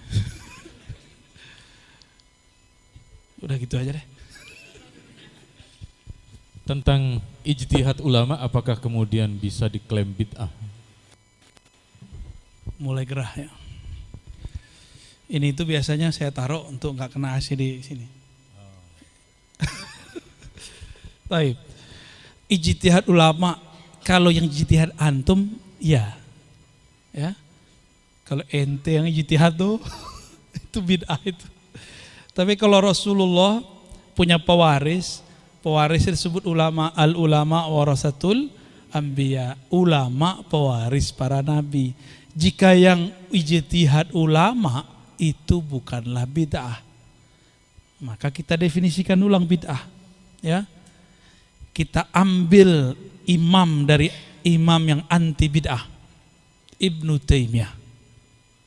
Udah gitu aja deh. Tentang ijtihad ulama, apakah kemudian bisa diklaim bid'ah? Mulai gerah ya. Ini itu biasanya saya taruh untuk nggak kena AC di sini. Taib. Ijtihad ulama kalau yang ijtihad antum, ya. Kalau ente yang ijtihad tuh, itu bid'ah itu. Tapi kalau Rasulullah punya pewaris disebut ulama, al-ulama warasatul anbiya, ulama pewaris para nabi. Jika yang ijtihad ulama itu bukanlah bid'ah, maka kita definisikan ulang bid'ah, ya. Kita ambil imam dari imam yang anti bid'ah, Ibnu Taimiyah.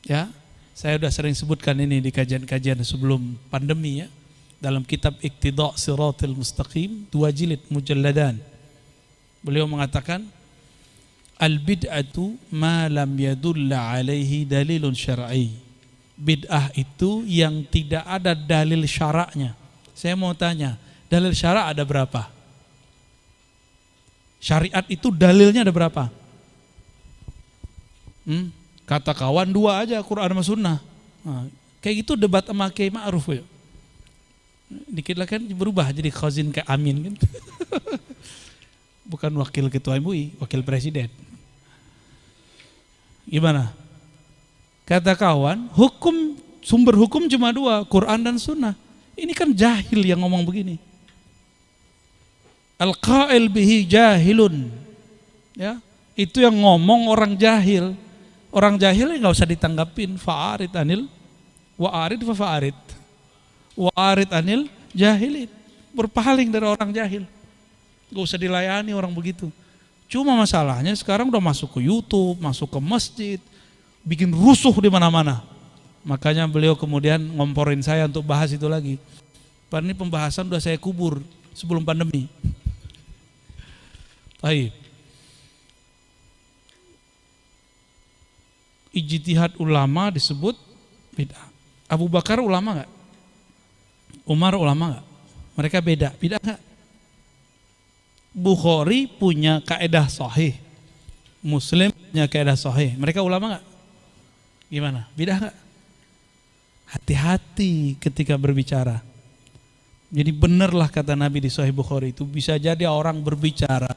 Ya, saya sudah sering sebutkan ini di kajian-kajian sebelum pandemi, ya. Dalam kitab Iqtida' Shiratal Mustaqim 2 jilid mujalladan. Beliau mengatakan al-bid'atu ma lam yadulla alaihi dalilun syar'i. Bid'ah itu yang tidak ada dalil syaraknya. Saya mau tanya, dalil syarak ada berapa? Syariat itu dalilnya ada berapa? Kata kawan 2 aja, Quran sama Sunnah. Nah, kayak gitu debat sama Kiai Ma'ruf, ya. Dikit lah kan berubah jadi khazin ke Amin kan. Bukan wakil ketua MUI, wakil presiden. Gimana? Kata kawan, sumber hukum cuma 2, Quran dan Sunnah. Ini kan jahil yang ngomong begini. Al-qail bihi jahilun. Ya, itu yang ngomong orang jahil. Orang jahil nggak usah ditanggapin. Fa'arid anil wa'arid fa'arid. Wa'arid anil jahilin. Berpaling dari orang jahil. Nggak usah dilayani orang begitu. Cuma masalahnya sekarang udah masuk ke YouTube, masuk ke masjid, bikin rusuh di mana-mana. Makanya beliau kemudian ngomporin saya untuk bahas itu lagi. Padahal ini pembahasan udah saya kubur sebelum pandemi. Baik. Ijtihad ulama disebut bid'ah. Abu Bakar ulama enggak? Umar ulama enggak? Mereka beda, bid'ah enggak? Bukhari punya kaidah sahih, Muslim punya kaidah sahih. Mereka ulama enggak? Gimana? Bid'ah enggak? Hati-hati ketika berbicara. Jadi benarlah kata Nabi di Sahih Bukhari itu, bisa jadi orang berbicara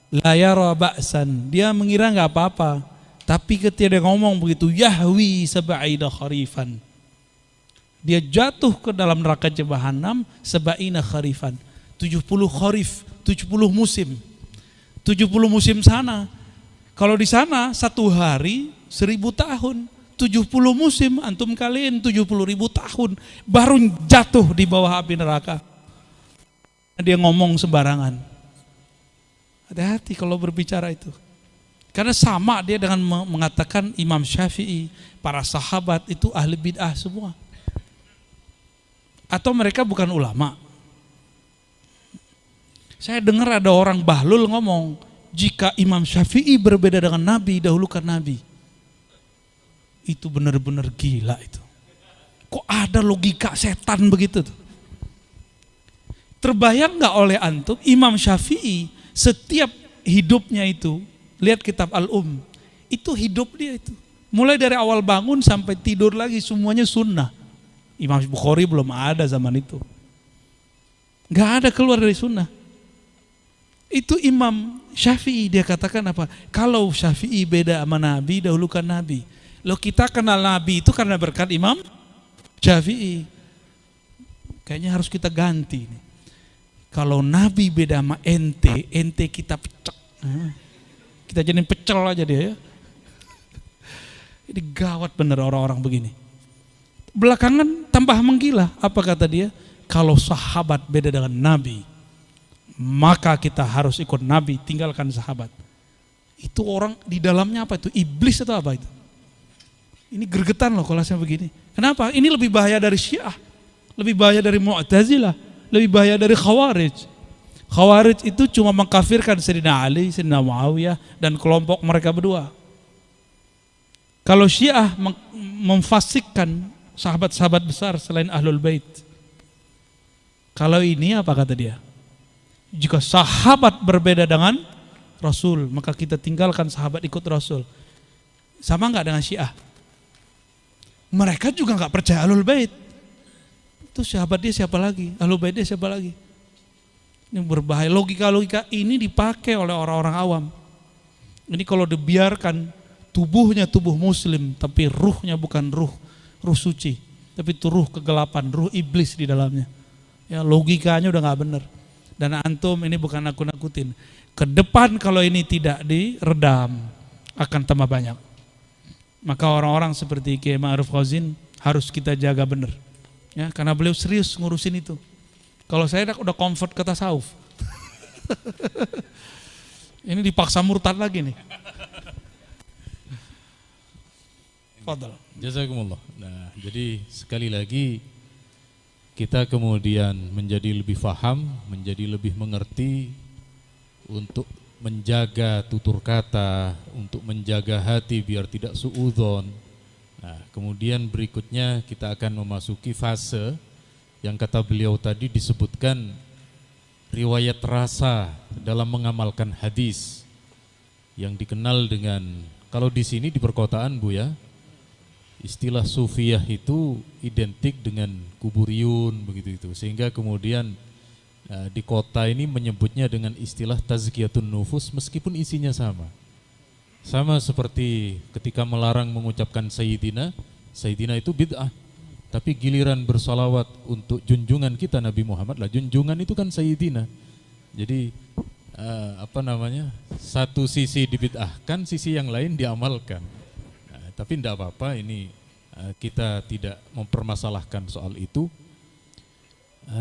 la yara ba'san, dia mengira enggak apa-apa, tapi ketika dia ngomong begitu yahwi sab'ina kharifan, dia jatuh ke dalam neraka Jahannam sab'ina kharifan, 70 kharif, 70 musim. 70 musim sana. Kalau di sana 1 hari 1000 tahun. 70 musim antum kalian 70.000 tahun baru jatuh di bawah api neraka. Dia ngomong sembarangan. Hati-hati kalau berbicara itu. Karena sama dia dengan mengatakan Imam Syafi'i, para sahabat itu ahli bid'ah semua. Atau mereka bukan ulama. Saya dengar ada orang bahlul ngomong, jika Imam Syafi'i berbeda dengan Nabi, dahulukan Nabi. Itu benar-benar gila itu. Kok ada logika setan begitu tuh? Terbayang nggak oleh antum Imam Syafi'i setiap hidupnya itu, lihat kitab Al-Um, itu hidup dia itu. Mulai dari awal bangun sampai tidur lagi semuanya sunnah. Imam Bukhari belum ada zaman itu. Nggak ada keluar dari sunnah. Itu Imam Syafi'i, dia katakan apa? Kalau Syafi'i beda sama Nabi, dahulukan Nabi. Loh, kita kenal Nabi itu karena berkat Imam Syafi'i. Kayaknya harus kita ganti nih. Kalau Nabi beda sama ente kita pecel. Kita jadiin pecel aja dia, ya. Ini gawat bener orang-orang begini. Belakangan tambah menggila. Apa kata dia? Kalau sahabat beda dengan Nabi, maka kita harus ikut Nabi, tinggalkan sahabat. Itu orang di dalamnya apa itu? Iblis atau apa itu? Ini gergetan loh kalau saya begini. Kenapa? Ini lebih bahaya dari Syiah, lebih bahaya dari Mu'tazilah, lebih bahaya dari Khawarij. Khawarij itu cuma mengkafirkan Sayyidina Ali, Sayyidina Muawiyah dan kelompok mereka berdua. Kalau Syiah memfasikkan sahabat-sahabat besar selain Ahlul Bait. Kalau ini apa kata dia? Jika sahabat berbeda dengan Rasul, maka kita tinggalkan sahabat, ikut Rasul. Sama enggak dengan Syiah? Mereka juga enggak percaya Ahlul Bait. Itu sahabat dia siapa lagi? Ahlul Bait dia siapa lagi? Ini berbahaya. Logika-logika ini dipakai oleh orang-orang awam. Ini kalau dibiarkan tubuhnya tubuh muslim, tapi ruhnya bukan ruh suci, tapi itu ruh kegelapan, ruh iblis di dalamnya. Ya, logikanya udah nggak benar. Dan antum ini bukan nakut-nakutin. Ke depan kalau ini tidak diredam akan tambah banyak. Maka orang-orang seperti Kiai Ma'ruf Qasim harus kita jaga benar. Ya, karena beliau serius ngurusin itu. Kalau saya udah convert ke tasawuf. Ini dipaksa murtad lagi nih. Fadal. Jazakumullah. Nah, jadi sekali lagi kita kemudian menjadi lebih faham, menjadi lebih mengerti untuk menjaga tutur kata, untuk menjaga hati biar tidak suudzon. Nah, kemudian berikutnya kita akan memasuki fase yang kata beliau tadi disebutkan riwayat rasa dalam mengamalkan hadis yang dikenal dengan, kalau di sini di perkotaan Bu ya, istilah sufiyah itu identik dengan kuburiyun begitu itu, sehingga kemudian di kota ini menyebutnya dengan istilah tazkiyatun nufus meskipun isinya sama seperti ketika melarang mengucapkan sayyidina itu bid'ah, tapi giliran bersalawat untuk junjungan kita Nabi Muhammad lah, junjungan itu kan sayyidina. Jadi satu sisi dibid'ahkan, sisi yang lain diamalkan. Tapi tidak apa-apa, ini kita tidak mempermasalahkan soal itu.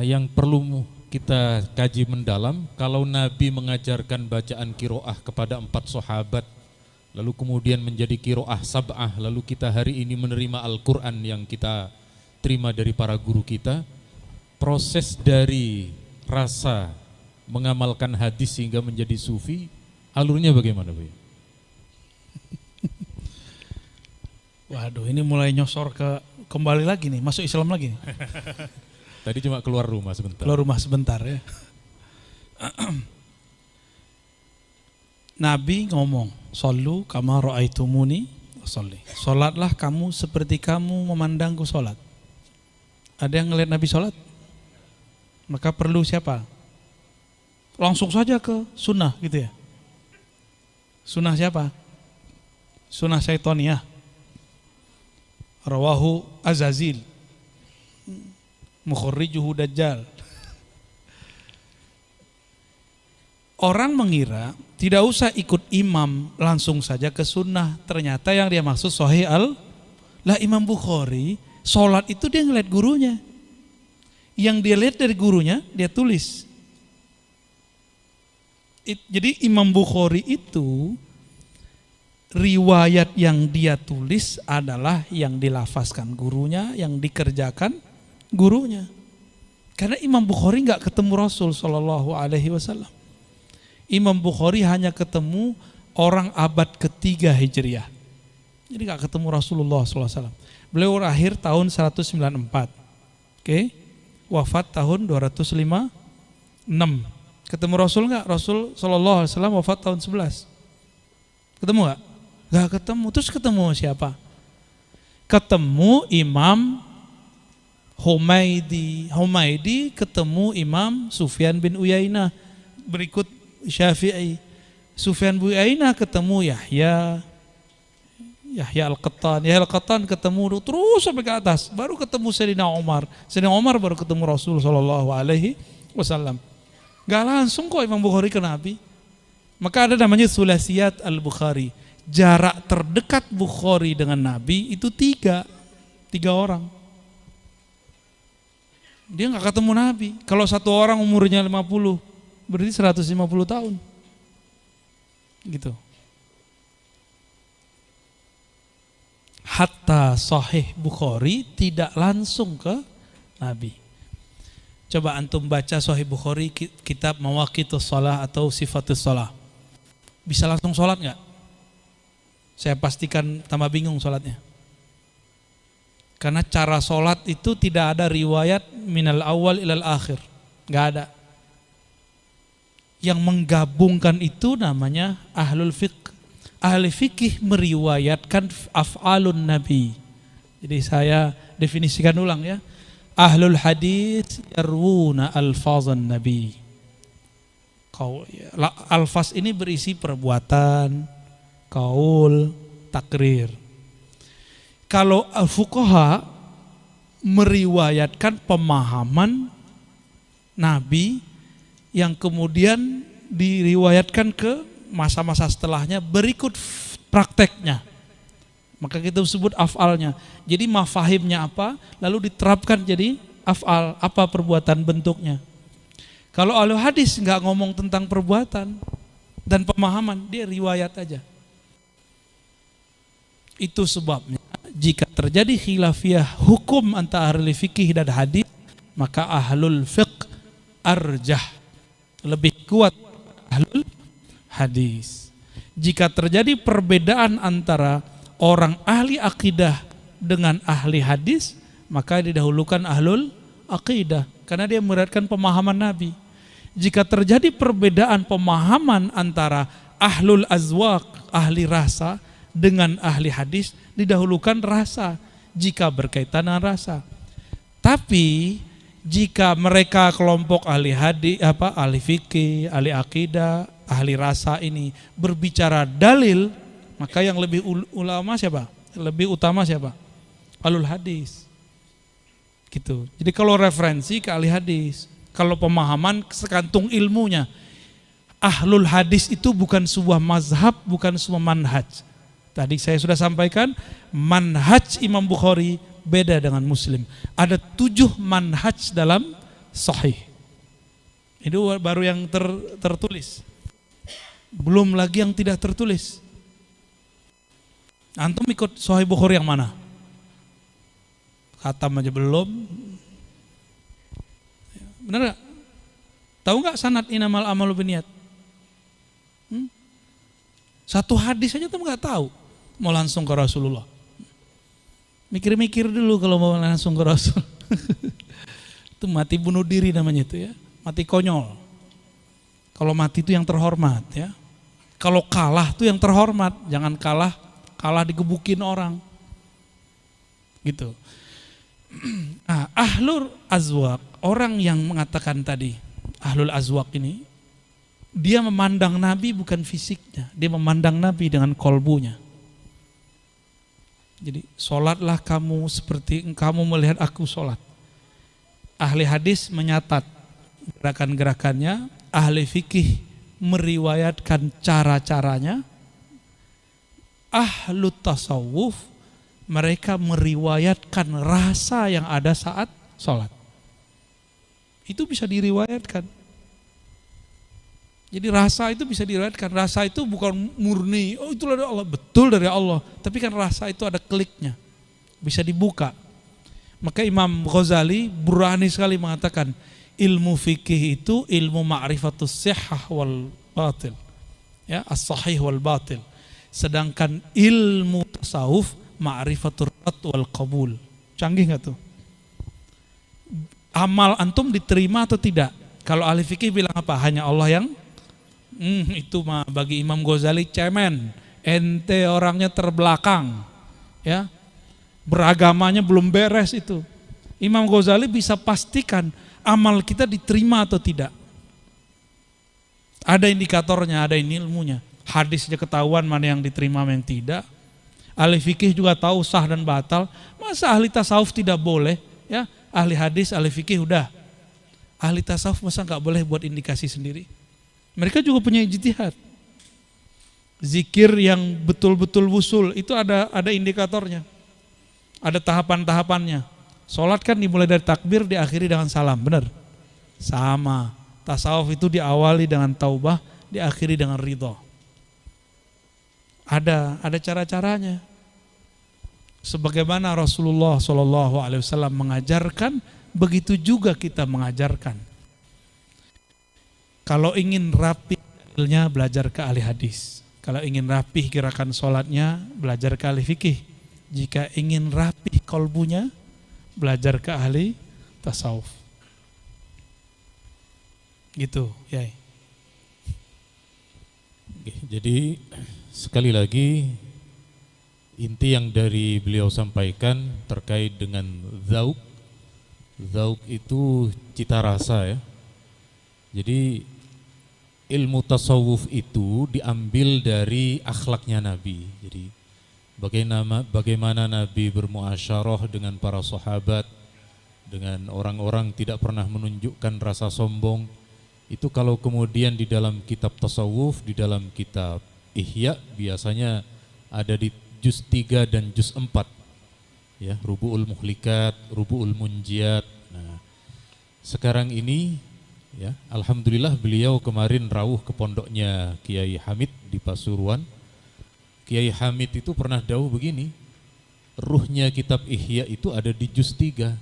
Yang perlu kita kaji mendalam, kalau Nabi mengajarkan bacaan kiroah kepada 4 sahabat, lalu kemudian menjadi kiroah sab'ah, lalu kita hari ini menerima Al-Quran yang kita terima dari para guru kita, proses dari rasa mengamalkan hadis sehingga menjadi sufi, alurnya bagaimana Bu? Waduh, ini mulai nyosor kembali lagi nih, masuk Islam lagi nih. Tadi cuma keluar rumah sebentar. Keluar rumah sebentar ya. Nabi ngomong, "Shallu kama ra'aitumuni sholli." Salatlah kamu seperti kamu memandangku salat. Ada yang ngelihat Nabi salat? Maka perlu siapa? Langsung saja ke sunnah gitu ya. Sunnah siapa? Sunnah syaitoniyah. Rawahu Azazil, mukhrijuhu Dajjal. Orang mengira tidak usah ikut imam, langsung saja ke sunnah. Ternyata yang dia maksud Sahih lah Imam Bukhari, sholat itu dia ngeliat gurunya. Yang dia lihat dari gurunya, dia tulis. Jadi Imam Bukhari itu riwayat yang dia tulis adalah yang dilafazkan gurunya, yang dikerjakan gurunya. Karena Imam Bukhari nggak ketemu Rasul Shallallahu Alaihi Wasallam. Imam Bukhari hanya ketemu orang abad ketiga Hijriah. Jadi nggak ketemu Rasulullah SAW. Beliau lahir tahun 194. Oke. Wafat tahun 256. Ketemu Rasul nggak? Rasul SAW wafat tahun 11. Ketemu nggak? Nggak ketemu. Terus ketemu siapa? Ketemu Imam Humaidi ketemu Imam Sufyan bin Uyainah. Berikut Syafi'i. Sufyan bin Uyainah ketemu Yahya Al-Qattan. Yahya Al-Qattan ketemu terus sampai ke atas. Baru ketemu Sayyidina Umar. Sayyidina Umar baru ketemu Rasul sallallahu alaihi wasallam. Gak langsung kok Imam Bukhari ke Nabi. Maka ada namanya Sulasiyat Al-Bukhari. Jarak terdekat Bukhari dengan Nabi itu tiga orang. Dia gak ketemu Nabi. Kalau satu orang umurnya 50, berarti 150 tahun. Gitu. Hatta Sahih Bukhari tidak langsung ke Nabi. Coba antum baca Sahih Bukhari kitab Mawaqitus Shalah atau Sifatus Shalah. Bisa langsung sholat gak? Saya pastikan tambah bingung sholatnya. Karena cara sholat itu tidak ada riwayat minal awal ilal akhir. Gak ada. Yang menggabungkan itu namanya ahlul fiqh. Ahli fikih meriwayatkan af'alun Nabi. Jadi saya definisikan ulang ya. Ahlul hadis yarwuna alfazan Nabi. Alfaz ini berisi perbuatan, kaul, takrir. Kalau al-fuqaha meriwayatkan pemahaman Nabi yang kemudian diriwayatkan ke masa-masa setelahnya berikut prakteknya. Maka kita sebut af'alnya. Jadi mafahimnya apa, lalu diterapkan jadi af'al, apa perbuatan bentuknya. Kalau ahli hadis nggak ngomong tentang perbuatan dan pemahaman, dia riwayat aja. Itu sebabnya jika terjadi khilafiyah hukum antara ahli fikih dan hadis, maka ahlul fiqh arjah, lebih kuat ahlul hadis. Jika terjadi perbedaan antara orang ahli akidah dengan ahli hadis, maka didahulukan ahlul akidah karena dia meriwayatkan pemahaman Nabi. Jika terjadi perbedaan pemahaman antara ahlul azwaq, ahli rasa, dengan ahli hadis, didahulukan rasa jika berkaitan dengan rasa. Tapi jika mereka kelompok ahli hadis, ahli fikih, ahli akidah, ahli rasa ini berbicara dalil, maka yang lebih ulama siapa? Lebih utama siapa? Ahlul hadis. Gitu. Jadi kalau referensi ke ahli hadis, kalau pemahaman sekantung ilmunya. Ahlul hadis itu bukan sebuah mazhab, bukan sebuah manhaj. Tadi saya sudah sampaikan, manhaj Imam Bukhari beda dengan Muslim. Ada 7 manhaj dalam Sahih. Itu baru yang tertulis. Belum lagi yang tidak tertulis. Antum ikut Sahih Bukhari yang mana? Khatam aja belum. Benar gak? Tahu gak sanad inamal amalu binniyat? Satu hadis aja tuh gak tahu. Mau langsung ke Rasulullah. Mikir-mikir dulu kalau mau langsung ke Rasul. Itu mati bunuh diri namanya itu ya. Mati konyol. Kalau mati itu yang terhormat ya. Kalau kalah itu yang terhormat. Jangan kalah digebukin orang. Gitu. Ahlul azwaq, orang yang mengatakan tadi ahlul azwaq ini, dia memandang Nabi bukan fisiknya, dia memandang Nabi dengan kolbunya. Jadi sholatlah kamu seperti kamu melihat aku sholat. Ahli hadis menyatat gerakan-gerakannya, ahli fikih meriwayatkan cara-caranya, ahlu tasawuf mereka meriwayatkan rasa yang ada saat sholat. Itu bisa diriwayatkan. Jadi rasa itu bisa diriwayatkan. Rasa itu bukan murni, oh itulah dari Allah, betul dari Allah. Tapi kan rasa itu ada kliknya, bisa dibuka. Maka Imam Ghazali berani sekali mengatakan, ilmu fikih itu ilmu ma'rifatus sihhah wal batil. Ya, as-sahih wal batil. Sedangkan ilmu tasawuf ma'rifatur rad wal qabul. Canggih gak tuh? Amal antum diterima atau tidak? Kalau ahli fikih bilang apa? Hanya Allah yang itu mah bagi Imam Ghazali cemen. Ente orangnya terbelakang. Ya. Beragamanya belum beres itu. Imam Ghazali bisa pastikan amal kita diterima atau tidak. Ada indikatornya, ada ilmunya. Hadisnya ketahuan mana yang diterima, mana yang tidak. Ahli fikih juga tahu sah dan batal. Masa ahli tasawuf tidak boleh? Ya, ahli hadis, ahli fikih udah. Ahli tasawuf masa nggak boleh buat indikasi sendiri? Mereka juga punya ijtihad. Zikir yang betul-betul wusul itu ada indikatornya. Ada tahapan-tahapannya. Salat kan dimulai dari takbir, diakhiri dengan salam, benar? Sama. Tasawuf itu diawali dengan taubah, diakhiri dengan ridha. Ada cara-caranya. Sebagaimana Rasulullah SAW mengajarkan, begitu juga kita mengajarkan. Kalau ingin rapi dalilnya, belajar ke ahli hadis. Kalau ingin rapi gerakan sholatnya, belajar ke ahli fikih. Jika ingin rapi kolbunya, belajar ke ahli tasawuf. Gitu, ya. Jadi sekali lagi inti yang dari beliau sampaikan terkait dengan zauk. Zauk itu cita rasa ya. Jadi ilmu tasawuf itu diambil dari akhlaknya Nabi. Jadi bagaimana Nabi bermuasyarah dengan para sahabat, dengan orang-orang tidak pernah menunjukkan rasa sombong. Itu kalau kemudian di dalam kitab tasawuf, di dalam kitab Ihya biasanya ada di juz 3 dan juz 4. Ya, Rubu'ul Muhlikat, Rubu'ul Munjiat. Nah, sekarang ini ya, alhamdulillah beliau kemarin rawuh ke pondoknya Kiai Hamid di Pasuruan. Kiai Hamid itu pernah dawuh begini, ruhnya kitab Ihya itu ada di juz 3.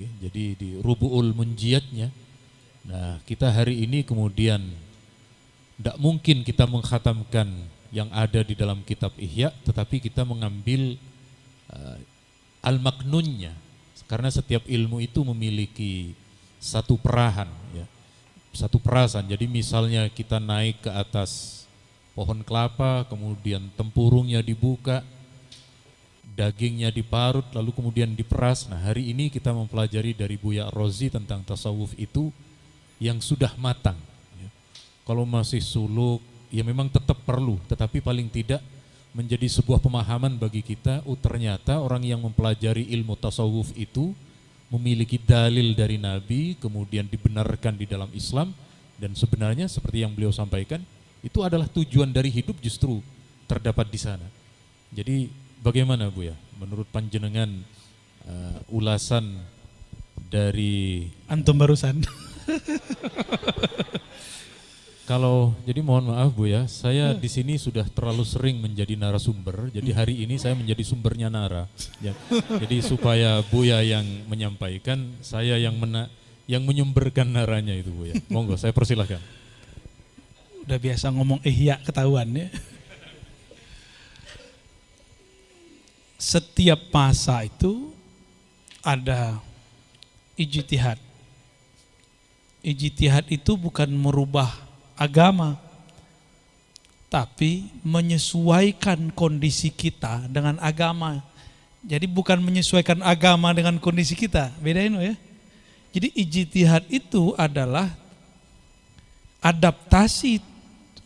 Ya, jadi di Rubu'ul Munjiatnya. Nah, kita hari ini kemudian tidak mungkin kita mengkhatamkan yang ada di dalam kitab Ihya, tetapi kita mengambil al-maknunnya, karena setiap ilmu itu memiliki satu perahan, ya, satu perasan. Jadi misalnya kita naik ke atas pohon kelapa, kemudian tempurungnya dibuka, dagingnya diparut, lalu kemudian diperas. Nah, hari ini kita mempelajari dari Buya Rozi tentang tasawuf itu yang sudah matang. Ya. Kalau masih suluk, ya memang tetap perlu, tetapi paling tidak menjadi sebuah pemahaman bagi kita, ternyata orang yang mempelajari ilmu tasawuf itu memiliki dalil dari Nabi, kemudian dibenarkan di dalam Islam, dan sebenarnya seperti yang beliau sampaikan, itu adalah tujuan dari hidup justru terdapat di sana. Jadi bagaimana Bu ya, menurut panjenengan ulasan dari antum barusan? Kalau jadi mohon maaf Bu ya, saya di sini sudah terlalu sering menjadi narasumber. Jadi hari ini saya menjadi sumbernya nara. Ya. Jadi supaya Buya yang menyampaikan, saya yang menyumberkan naranya itu Bu ya. Monggo saya persilahkan. Udah biasa ngomong ihya ketahuan ya. Setiap masa itu ada ijtihad. Ijtihad itu bukan merubah agama, tapi menyesuaikan kondisi kita dengan agama. Jadi bukan menyesuaikan agama dengan kondisi kita, bedain ya. Jadi ijtihad itu adalah adaptasi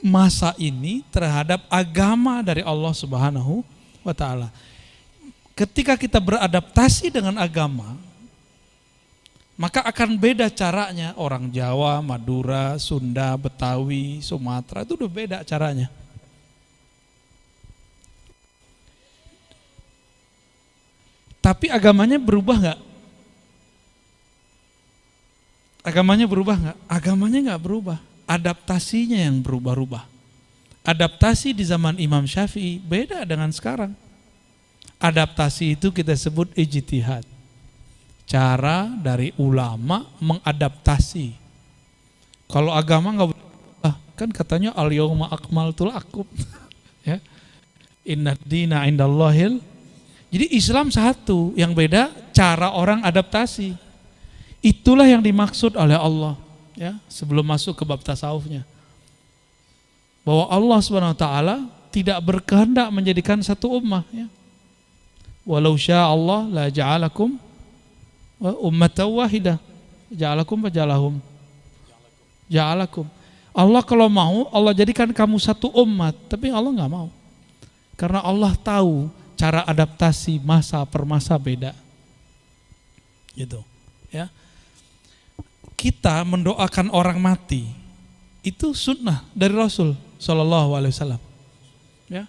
masa ini terhadap agama dari Allah Subhanahu wa taala. Ketika kita beradaptasi dengan agama, maka akan beda caranya. Orang Jawa, Madura, Sunda, Betawi, Sumatera itu udah beda caranya. Tapi agamanya berubah nggak? Agamanya berubah nggak? Agamanya nggak berubah. Adaptasinya yang berubah-ubah. Adaptasi di zaman Imam Syafi'i beda dengan sekarang. Adaptasi itu kita sebut ijtihad. Cara dari ulama mengadaptasi. Kalau agama nggak berubah, kan katanya al-yauma akmaltu lakum. Ya. Inna dina indallahil. Jadi Islam satu, yang beda cara orang adaptasi. Itulah yang dimaksud oleh Allah, ya, sebelum masuk ke bab tasawufnya. Bahwa Allah Subhanahu wa taala tidak berkehendak menjadikan satu ummah, ya. Walau syaa Allah la ja'alakum ummatan wahidah, ja'alakum wa ja'alakum. Allah kalau mau, Allah jadikan kamu satu umat, tapi Allah nggak mau. Karena Allah tahu cara adaptasi masa per masa beda. Gitu, ya. Kita mendoakan orang mati itu sunnah dari Rasul sallallahu alaihi wasallam. Ya.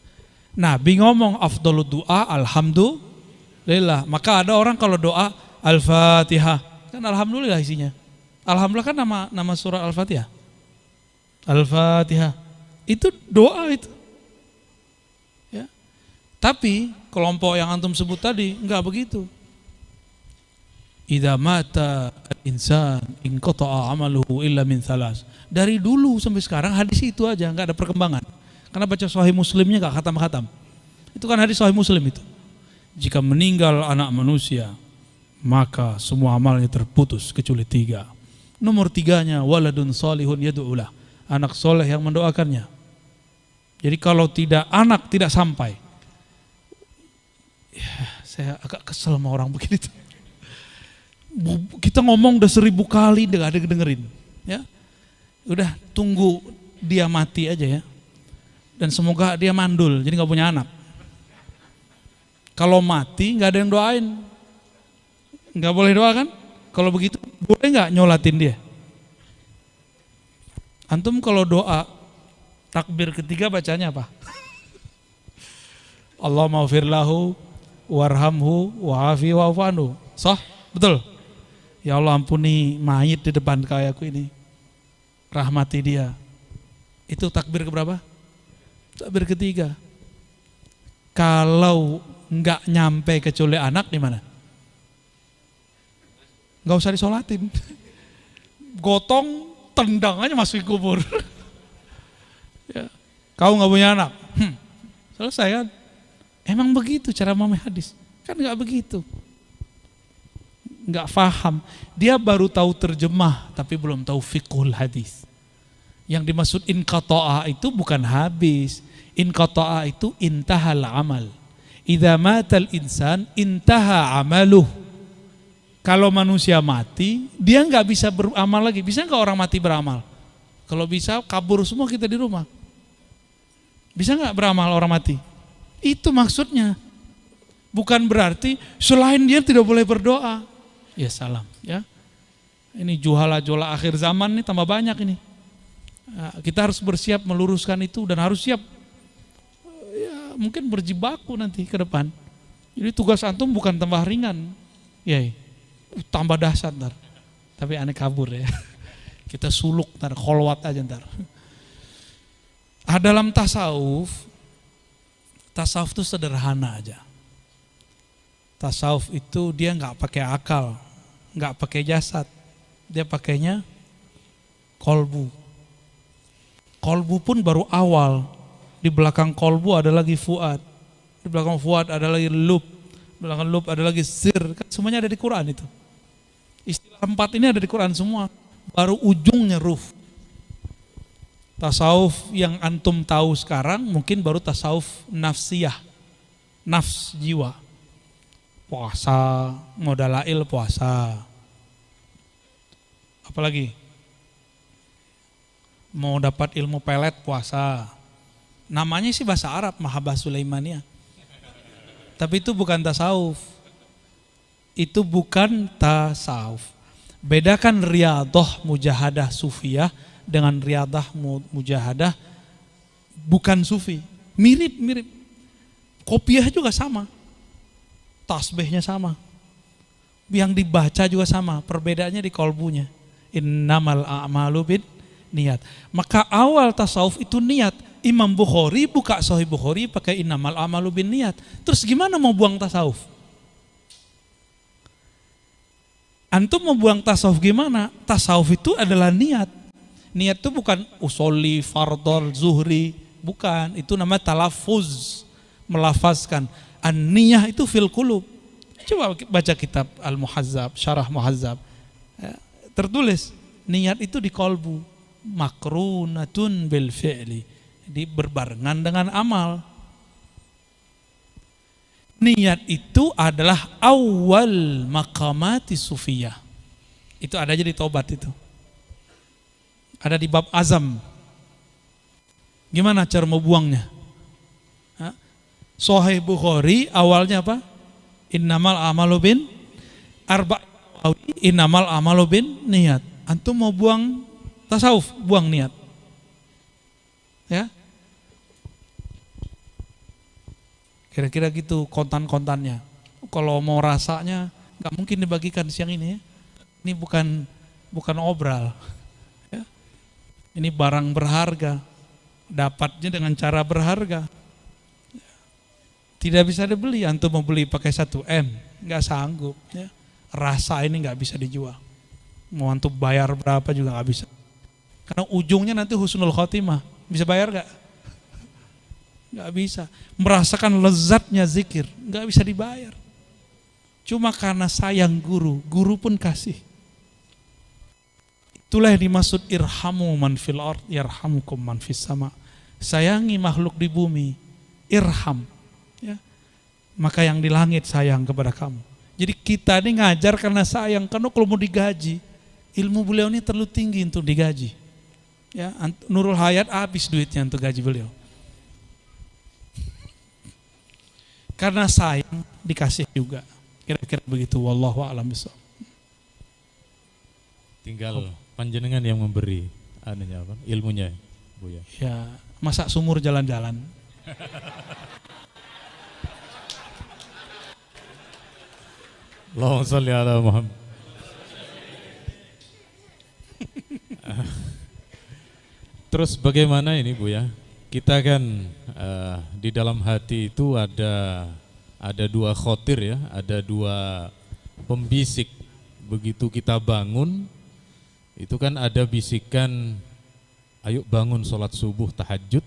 Nabi ngomong afdhalud du'a alhamdulillah. Maka ada orang kalau doa Al-Fatihah, kan alhamdulillah isinya. Alhamdulillah kan nama surah Al-Fatihah. Al-Fatihah. Itu doa itu. Ya. Tapi kelompok yang antum sebut tadi enggak begitu. Idza mata al-insan inqata'a 'amaluhu illa min thalas. Dari dulu sampai sekarang hadis itu aja, enggak ada perkembangan. Karena baca Sahih Muslimnya enggak khatam-khatam. Itu kan hadis Sahih Muslim itu. Jika meninggal anak manusia, maka semua amalnya terputus kecuali 3. Nomor 3-nya waladun salihun yad'ulah, anak soleh yang mendoakannya. Jadi kalau tidak anak tidak sampai. Ya, saya agak kesel sama orang begitu. Kita ngomong udah 1000 kali nggak ada dengerin, ya. Udah tunggu dia mati aja ya. Dan semoga dia mandul, jadi nggak punya anak. Kalau mati nggak ada yang doain, nggak boleh doa kan? Kalau begitu boleh nggak nyolatin dia? Antum kalau doa takbir ketiga bacanya apa? Allahumma ghfir lahu warhamhu wa'afi wa'fu anhu. Sah? Betul? Ya Allah ampuni mayit di depan kayaku ini. Rahmati dia. Itu takbir keberapa? Takbir ketiga. Kalau nggak nyampe kecuali anak di mana? Nggak usah disolatin. Gotong, tendang aja masuk kubur. Ya. Kau nggak punya anak, selesai kan? Emang begitu cara memahami hadis? Kan nggak begitu. Nggak paham. Dia baru tahu terjemah, tapi belum tahu fiqhul hadis. Yang dimaksud inqata'a itu bukan habis. Inqata'a itu intahal amal. Idza matal insan intaha amaluh. Kalau manusia mati, dia nggak bisa beramal lagi. Bisa nggak orang mati beramal? Kalau bisa kabur semua kita di rumah. Bisa nggak beramal orang mati? Itu maksudnya. Bukan berarti selain dia tidak boleh berdoa. Ya salam ya. Ini juhala-juhala akhir zaman nih tambah banyak ini. Nah, kita harus bersiap meluruskan itu dan harus siap. Ya, mungkin berjibaku nanti ke depan. Jadi tugas antum bukan tambah ringan. Ya, tambah dahsyat ntar. Tapi aneh kabur ya. Kita suluk ntar, kholwat aja ntar. Dalam tasawuf itu sederhana aja. Tasawuf itu dia nggak pakai akal, nggak pakai jasad, dia pakainya kolbu. Kolbu pun baru awal. Di belakang kolbu ada lagi fuad, di belakang fuad ada lagi lub, di belakang lub ada lagi sir. Kan semuanya ada di Quran itu. Istilah 4 ini ada di Quran semua. Baru ujungnya ruh. Tasawuf yang antum tahu sekarang mungkin baru tasawuf nafsiyah, nafs jiwa. Puasa, modalail puasa. Apalagi? Mau dapat ilmu pelet puasa. Namanya sih bahasa Arab, Mahabbah Sulaimaniyah. Tapi itu bukan tasawuf. Itu bukan tasawuf. Bedakan riyadah mujahadah sufiyah dengan riyadah mujahadah bukan sufi. Mirip-mirip. Kopiah juga sama. Tasbihnya sama. Yang dibaca juga sama. Perbedaannya di kolbunya. Innamal a'malu bin niat. Maka awal tasawuf itu niat. Imam Bukhari buka Sahih Bukhari pakai innamal a'malu bin niat. Terus gimana mau buang tasawuf? Antum mau buang tasawuf gimana? Tasawuf itu adalah niat. Niat itu bukan usoli, fardol, zuhri. Bukan, itu namanya talafuz. Melafazkan. An-niyah itu fil qulub. Coba baca kitab Al-Muhazzab, Syarah Muhazzab. Ya, tertulis, niat itu di kolbu. Makrunatun bil fi'li. Jadi berbarengan dengan amal. Niat itu adalah awal maqamati sufiyah. Itu ada aja di Tobat itu. Ada di bab azam. Gimana cara mau buangnya? Sahih Bukhari awalnya apa? Innamal amalu bin innamal amalu bin niat. Antum mau buang tasawuf, buang niat. Ya. Kira-kira gitu kontan-kontannya. Kalau mau rasanya nggak mungkin dibagikan siang ini ya. Ini bukan obral. Ya. Ini barang berharga. Dapatnya dengan cara berharga. Tidak bisa dibeli, antum mau beli pakai 1 M, nggak sanggup. Ya. Rasa ini nggak bisa dijual. Mau antum bayar berapa juga nggak bisa. Karena ujungnya nanti husnul khotimah. Bisa bayar nggak? Nggak bisa. Merasakan lezatnya zikir, nggak bisa dibayar. Cuma karena sayang guru pun kasih. Itulah yang dimaksud irhamu man fil ard yarhamkum man fis sama. Sayangi makhluk di bumi, irham. Ya. Maka yang di langit sayang kepada kamu. Jadi kita ini ngajar karena sayang. Karena kalau mau digaji, ilmu beliau ini terlalu tinggi untuk digaji. Ya, Nurul Hayat habis duitnya untuk gaji beliau. Karena sayang dikasih juga. Kira-kira begitu, wallahu a'lam bishawab. Tinggal panjenengan yang memberi anunya apa? Ilmunya, Buya. Ya, masa sumur jalan-jalan. Allahumma shalli ala Muhammad. Terus bagaimana ini Buya? Kita kan di dalam hati itu ada dua khotir ya, ada dua pembisik. Begitu kita bangun, itu kan ada bisikan, ayo bangun sholat subuh tahajud.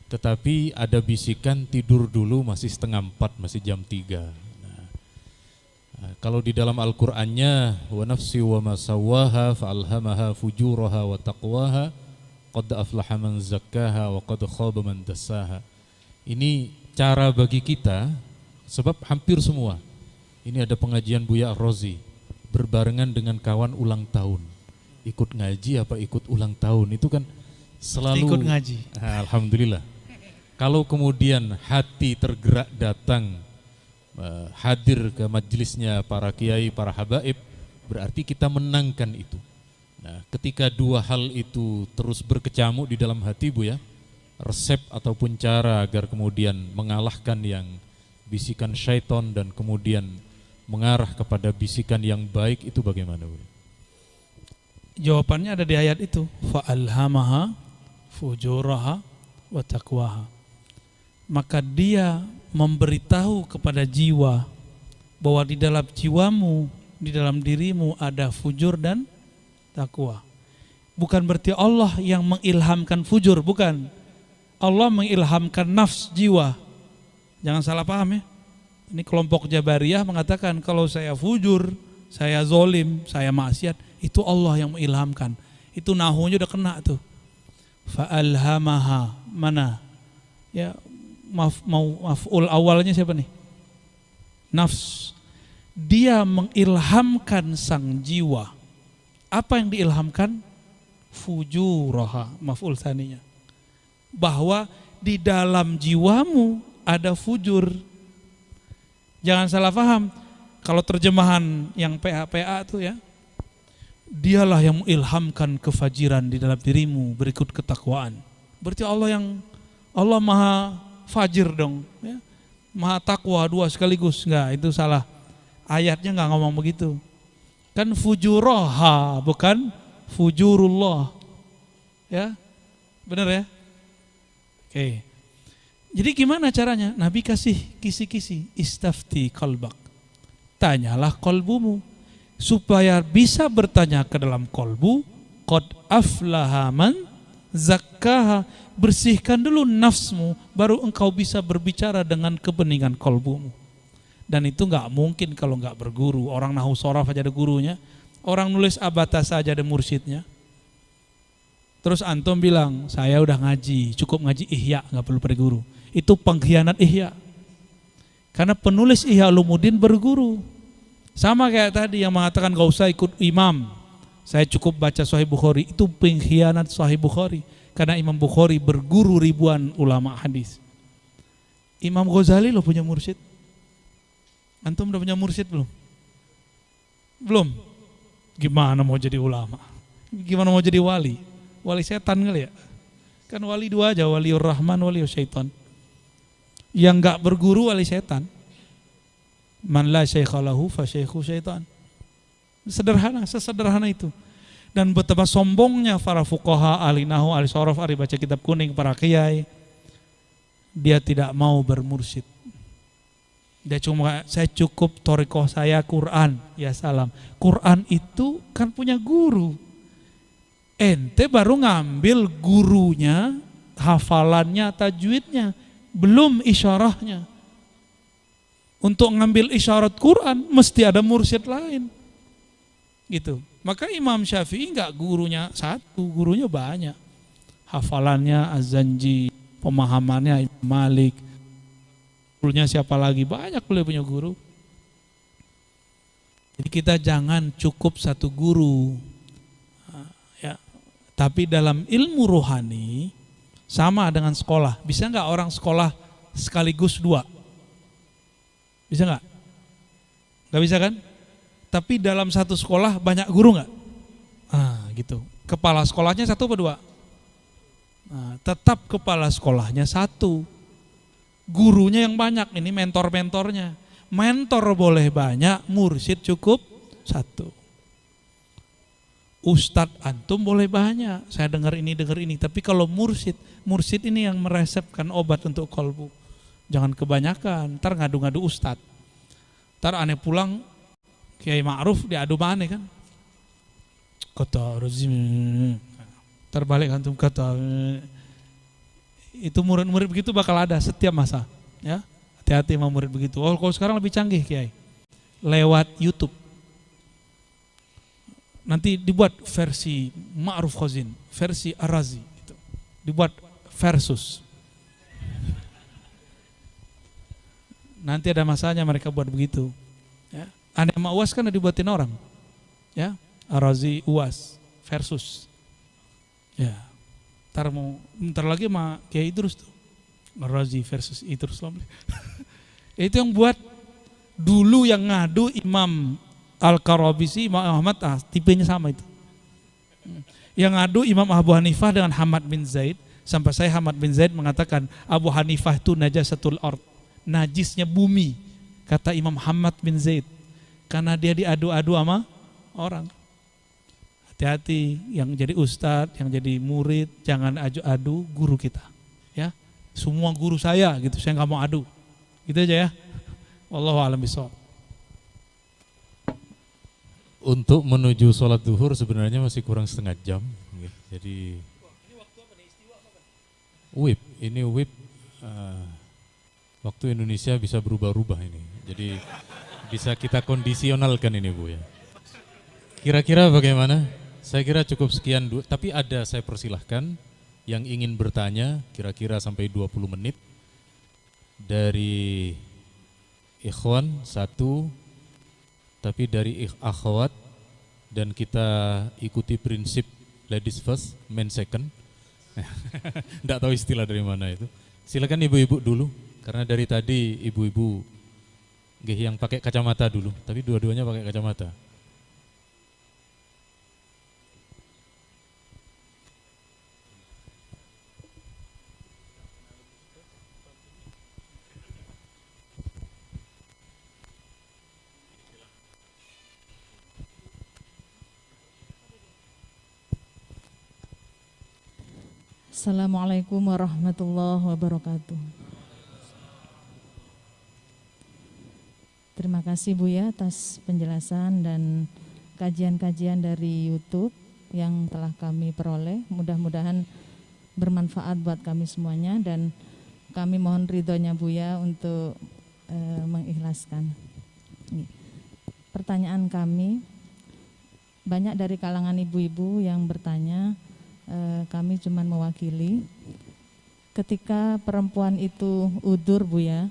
Tetapi ada bisikan tidur dulu masih 3:30, masih jam 3. Kalau di dalam Al-Qur'annya wa nafsi wa ma sawwaha fa alhamaha fujuraha wa taqwaha qad aflaha man zakkaha wa qad khaba man dassaha. Ini cara bagi kita, sebab hampir semua ini ada pengajian Buya Ar-Razi berbarengan dengan kawan ulang tahun. Ikut ngaji apa ikut ulang tahun itu kan selalu Ikut ngaji. Alhamdulillah. Kalau kemudian hati tergerak datang hadir ke majelisnya para kiai, para habaib, berarti kita menangkan itu. Nah, ketika dua hal itu terus berkecamuk di dalam hati Buya, resep ataupun cara agar kemudian mengalahkan yang bisikan syaitan dan kemudian mengarah kepada bisikan yang baik itu bagaimana Buya? Jawabannya ada di ayat itu, fa alhamaha fujuraha wa taqwaha. Maka dia memberitahu kepada jiwa bahwa di dalam jiwamu, di dalam dirimu ada fujur dan takwa. Bukan berarti Allah yang mengilhamkan fujur, bukan. Allah mengilhamkan nafs jiwa. Jangan salah paham ya. Ini kelompok Jabariyah mengatakan kalau saya fujur, saya zolim, saya maksiat, itu Allah yang mengilhamkan. Itu nahunya udah kena tuh. Fa'alhamaha, mana? Ya, maf'ul awalnya siapa nih? Nafs. Dia mengilhamkan sang jiwa. Apa yang diilhamkan? Fujuraha, maf'ul tsaninya. Bahwa di dalam jiwamu ada fujur. Jangan salah paham. Kalau terjemahan yang PA tuh ya, dialah yang mengilhamkan kefajiran di dalam dirimu berikut ketakwaan. Berarti Allah maha fajir dong, ya. Maha takwa dua sekaligus. Enggak, itu salah. Ayatnya enggak ngomong begitu. Kan fujuraha, bukan fujurullah. Ya, benar ya? Oke. Jadi gimana caranya? Nabi kasih kisi-kisi, istafti qalbak. Tanyalah kolbumu supaya bisa bertanya ke dalam kolbu. Qad aflaha man zakkaha. Bersihkan dulu nafsmu, baru engkau bisa berbicara dengan kebeningan kolbumu. Dan itu nggak mungkin kalau nggak berguru. Orang nahu soraf aja ada gurunya, orang nulis abata saja ada mursyidnya. Terus antum bilang saya udah ngaji, cukup ngaji Ihya, nggak perlu pada guru. Itu pengkhianat Ihya. Karena penulis Ihya Ulumuddin berguru. Sama kayak tadi yang mengatakan gak usah ikut imam, saya cukup baca Sahih Bukhari. Itu pengkhianat Sahih Bukhari. Karena Imam Bukhari berguru ribuan ulama hadis. Imam Ghazali loh punya mursyid. Antum udah punya mursyid belum? Belum. Gimana mau jadi ulama? Gimana mau jadi wali? Wali setan kali ya? Kan wali dua aja, waliur rahman, waliur syaitan. Yang gak berguru wali setan. Man la syaikha lahu fa syaikhu syaitan. Sederhana, sesederhana itu. Dan betapa sombongnya para fuqaha, ahli nahu, ahli sorof, ahli baca kitab kuning, para kiai. Dia tidak mau bermursyid. Dia cuma, saya cukup thariqah saya Quran. Ya salam. Quran itu kan punya guru. Ente baru ngambil gurunya, hafalannya, tajwidnya, belum isyarahnya. Untuk ngambil isyarat Quran mesti ada mursyid lain. Gitu. Maka Imam Syafi'i enggak gurunya satu, gurunya banyak. Hafalannya Az-Zanji, pemahamannya Imam Malik. Gurunya siapa lagi? Banyak beliau punya guru. Jadi kita jangan cukup satu guru. Ya, Tapi dalam ilmu rohani sama dengan sekolah. Bisa nggak orang sekolah sekaligus 2? Bisa nggak? Nggak bisa kan? Tapi dalam satu sekolah banyak guru nggak? Gitu. Kepala sekolahnya 1 apa 2? Tetap kepala sekolahnya 1. Gurunya yang banyak, ini mentor-mentornya. Mentor boleh banyak, mursyid cukup 1. Ustadz antum boleh banyak, saya dengar ini, tapi kalau mursyid ini yang meresepkan obat untuk kolbu. Jangan kebanyakan, ntar ngadu-ngadu ustadz. Ntar aneh pulang, Kiai Ma'ruf diadu mana kan? Kata rezim, terbalik antum kata. Itu murid-murid begitu bakal ada setiap masa. Ya, hati-hati sama murid begitu. Oh, kalau sekarang lebih canggih Kiai, lewat YouTube. Nanti dibuat versi Ma'ruf Khazin, versi Ar-Razi, gitu. Dibuat versus. Nanti ada masanya mereka buat begitu. Ya. Aneh sama UAS kan dibuatin orang. Ya, Ar-Razi UAS versus. Ya. Ntar lagi sama Kiai Idrus tuh. Ar-Razi versus Idrus. Itu yang buat dulu yang ngadu Imam Al-Karabisi, Imam Ahmad, tipenya sama itu. Yang ngadu Imam Abu Hanifah dengan Hamad bin Zaid, sampai saya Hamad bin Zaid mengatakan Abu Hanifah itu najasatul ard, najisnya bumi, kata Imam Hamad bin Zaid, karena dia diadu-adu sama orang. Hati-hati yang jadi ustadz, yang jadi murid, jangan adu guru kita. Ya, semua guru saya gitu, saya nggak mau adu. Gitu aja ya. Wallahu a'lam bishawab. Untuk menuju sholat zuhur sebenarnya masih kurang setengah jam. Jadi WIB, ini WIB waktu Indonesia bisa berubah-ubah ini. Jadi bisa kita kondisionalkan ini Bu ya. Kira-kira bagaimana? Saya kira cukup sekian, tapi ada saya persilahkan yang ingin bertanya kira-kira sampai 20 menit. Dari ikhwan 1, tapi dari akhwat, dan kita ikuti prinsip ladies first, men second. Nggak tahu istilah dari mana itu. Silakan ibu-ibu dulu, karena dari tadi ibu-ibu yang pakai kacamata dulu, tapi dua-duanya pakai kacamata. Assalamualaikum warahmatullahi wabarakatuh. Terima kasih Bu ya atas penjelasan dan kajian-kajian dari YouTube yang telah kami peroleh. Mudah-mudahan bermanfaat buat kami semuanya, dan kami mohon ridhonya Bu ya untuk mengikhlaskan. Pertanyaan kami, banyak dari kalangan ibu-ibu yang bertanya, kami cuma mewakili. Ketika perempuan itu udur Bu ya,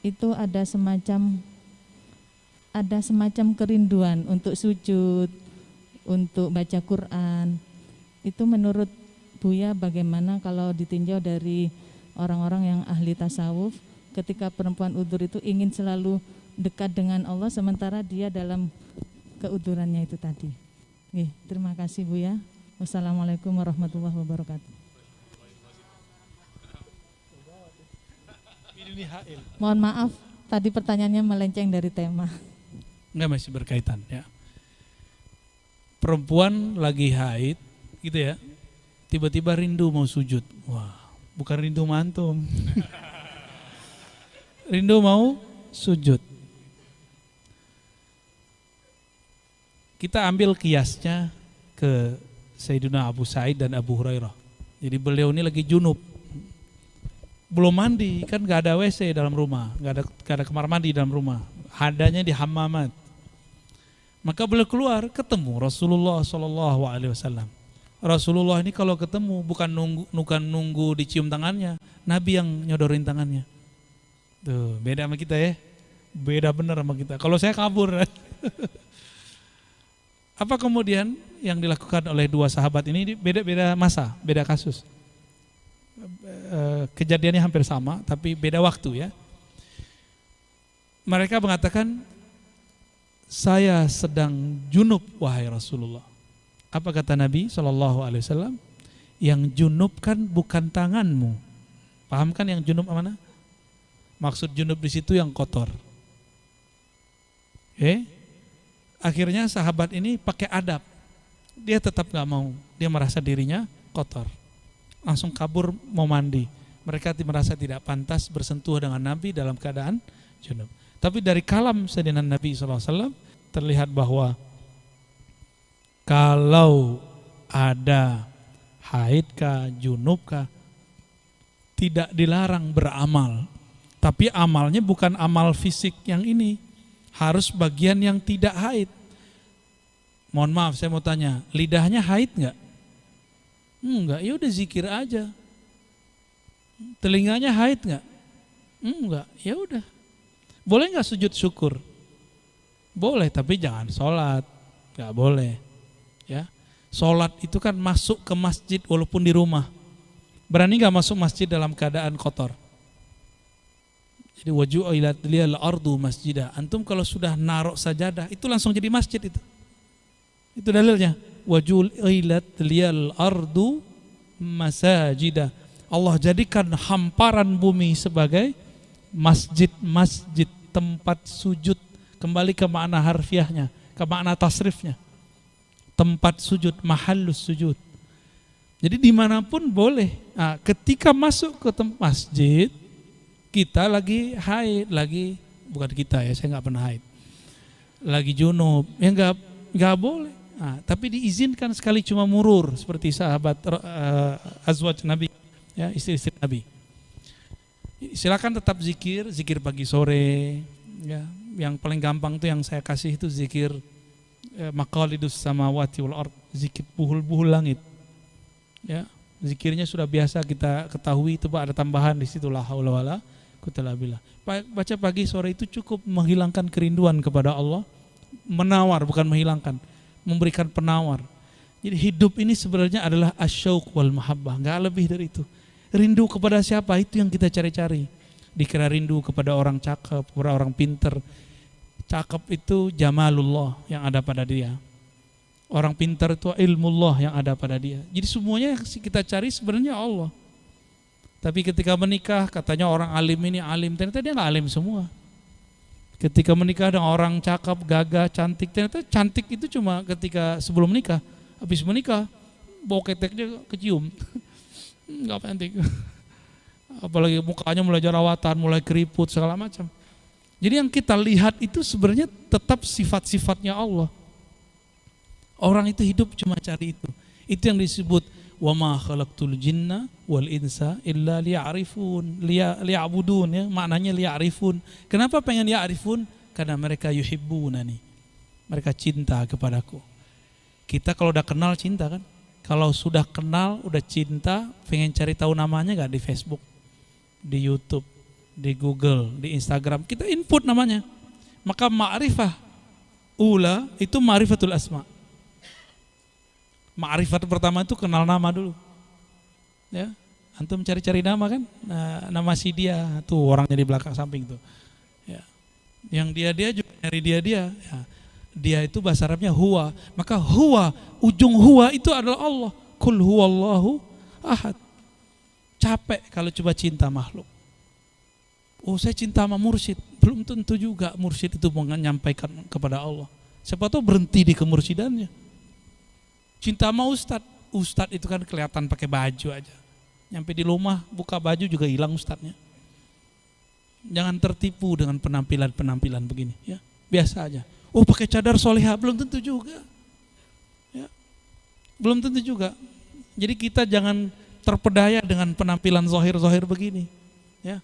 itu ada semacam kerinduan untuk sujud, untuk baca Quran. Itu menurut Buya bagaimana kalau ditinjau dari orang-orang yang ahli tasawuf, ketika perempuan udur itu ingin selalu dekat dengan Allah sementara dia dalam keudurannya itu tadi. Terima kasih Buya. Wassalamualaikum warahmatullahi wabarakatuh. Mohon maaf, tadi pertanyaannya melenceng dari tema. Enggak, masih berkaitan ya. Perempuan lagi haid gitu ya, tiba-tiba rindu mau sujud. Wah, bukan rindu mantum. Rindu mau sujud. Kita ambil kiasnya ke Sayyidina Abu Sa'id dan Abu Hurairah. Jadi beliau ini lagi junub, belum mandi, kan gak ada WC dalam rumah, gak ada kamar mandi dalam rumah, adanya di hammamat. Maka beliau keluar, ketemu Rasulullah SAW. Rasulullah ini kalau ketemu bukan nunggu dicium tangannya, Nabi yang nyodorin tangannya. Tuh, beda sama kita ya, beda bener sama kita. Kalau saya kabur. Apa kemudian yang dilakukan oleh dua sahabat ini? Beda-beda masa, beda kasus. Kejadiannya hampir sama, tapi beda waktu ya. Mereka mengatakan, saya sedang junub wahai Rasulullah. Apa kata Nabi SAW? Yang junub kan bukan tanganmu. Paham kan yang junub mana? Maksud junub di situ yang kotor. Akhirnya sahabat ini pakai adab. Dia tetap gak mau. Dia merasa dirinya kotor. Langsung kabur mau mandi. Mereka merasa tidak pantas bersentuh dengan Nabi dalam keadaan junub. Tapi dari kalam Sayyidina Nabi SAW terlihat bahwa kalau ada haidkah, junubkah, tidak dilarang beramal. Tapi amalnya bukan amal fisik yang ini. Harus bagian yang tidak haid. Mohon maaf, saya mau tanya, lidahnya haid nggak? Enggak, ya udah zikir aja. Telinganya haid nggak? Enggak, ya udah. Boleh nggak sujud syukur? Boleh, tapi jangan sholat, nggak boleh. Ya, sholat itu kan masuk ke masjid walaupun di rumah. Berani nggak masuk masjid dalam keadaan kotor? Jadi waju'ilat liyal ardu masjidah. Antum kalau sudah naruh sajadah itu langsung jadi masjid itu. Itu dalilnya. Waju'ilat liyal ardu masajidah. Allah jadikan hamparan bumi sebagai masjid-masjid, tempat sujud. Kembali ke makna harfiahnya, ke makna tasrifnya. Tempat sujud, mahallus sujud. Jadi dimanapun boleh. Nah, ketika masuk ke masjid, kita lagi haid, bukan kita ya, saya nggak pernah haid, lagi junub, ya nggak boleh. Nah, tapi diizinkan sekali cuma murur seperti sahabat azwaj Nabi, ya, istri-istri Nabi. Silakan tetap zikir pagi sore, ya. Yang paling gampang tuh yang saya kasih itu zikir maqalidus samawati wal ard, zikir buhul-buhul langit. Ya, zikirnya sudah biasa kita ketahui, itu Pak, ada tambahan di situ la haula wala quwwata illa billah. Baca pagi sore itu cukup menghilangkan kerinduan kepada Allah, menawar bukan menghilangkan, memberikan penawar. Jadi hidup ini sebenarnya adalah asyauq wal mahabbah, enggak lebih dari itu. Rindu kepada siapa? Itu yang kita cari-cari. Dikira rindu kepada orang cakep, kepada orang pinter. Cakep itu jamalullah yang ada pada dia. Orang pintar itu ilmullah yang ada pada dia. Jadi semuanya yang kita cari sebenarnya Allah. Tapi ketika menikah katanya orang alim ini alim, ternyata dia nggak alim semua. Ketika menikah dengan orang cakep, gagah, cantik, ternyata cantik itu cuma ketika sebelum menikah. Habis menikah bau keteknya kecium. Nggak cantik. Apalagi mukanya mulai jerawatan, mulai keriput segala macam. Jadi yang kita lihat itu sebenarnya tetap sifat-sifatnya Allah. Orang itu hidup cuma cari itu. Itu yang disebut wa ma khalaqtul jinna wal insa illa liya'rifun, liya'budun, ya. Maknanya liya'rifun. Kenapa pengen ya'rifun? Karena mereka yuhibbunani. Mereka cinta kepadaku. Kita kalau udah kenal cinta kan? Kalau sudah kenal, udah cinta, pengen cari tahu namanya enggak di Facebook, di YouTube, di Google, di Instagram, kita input namanya. Maka ma'rifah ula itu ma'rifatul asma. Ma'rifat pertama itu kenal nama dulu. Ya, antum cari-cari nama kan? Nah, nama si dia tuh orangnya di belakang samping tuh. Ya. Yang dia juga nyari dia. Ya. Dia itu bahasa Arabnya huwa. Maka huwa, ujung huwa itu adalah Allah. Kul huwallahu ahad. Capek kalau coba cinta makhluk. Oh, saya cinta sama mursyid. Belum tentu juga mursyid itu menyampaikan kepada Allah. Siapa tahu berhenti di kemursidannya. Cinta sama ustadz itu kan kelihatan pakai baju aja. Nyampe di rumah buka baju juga hilang ustadznya. Jangan tertipu dengan penampilan-penampilan begini, ya. Biasa aja. Oh, pakai cadar solehah, belum tentu juga. Ya. Belum tentu juga. Jadi kita jangan terpedaya dengan penampilan zahir-zahir begini, ya.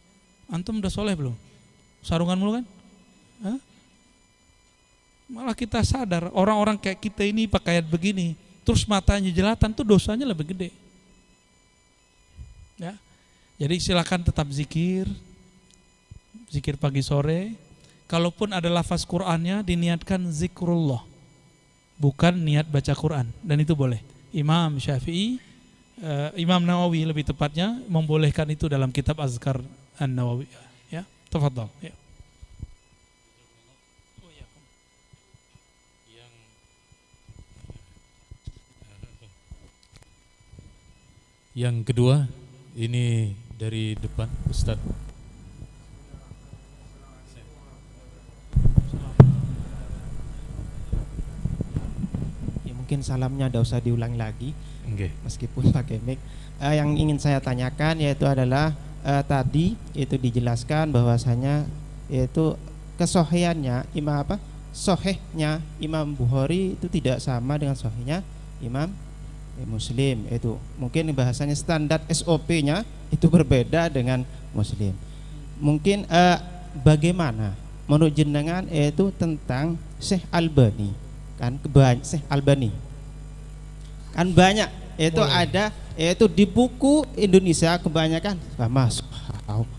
Antum udah soleh belum? Sarungan mulu kan? Hah? Malah kita sadar orang-orang kayak kita ini pakaian begini, terus matanya jelatan tuh dosanya lebih gede. Ya. Jadi silakan tetap zikir pagi sore. Kalaupun ada lafaz Qur'annya diniatkan zikrullah. bukan niat baca Quran, dan itu boleh. Imam Syafi'i, Imam Nawawi lebih tepatnya membolehkan itu dalam kitab Azkar An-Nawawi. Ya, tafadhal. Ya. Yang kedua, ini dari depan Ustadz. Ya, mungkin salamnya tidak usah diulang lagi, meskipun pakai mic. Yang ingin saya tanyakan yaitu adalah tadi itu dijelaskan bahwasanya yaitu kesohiannya sohehnya Imam Bukhari itu tidak sama dengan sohehnya Imam Muslim. Itu mungkin bahasanya standar SOP-nya itu berbeda dengan Muslim. Mungkin bagaimana menurut jenengan itu tentang Syekh Albani, kan Syekh Albani kan banyak itu ada itu di buku Indonesia kebanyakan masuk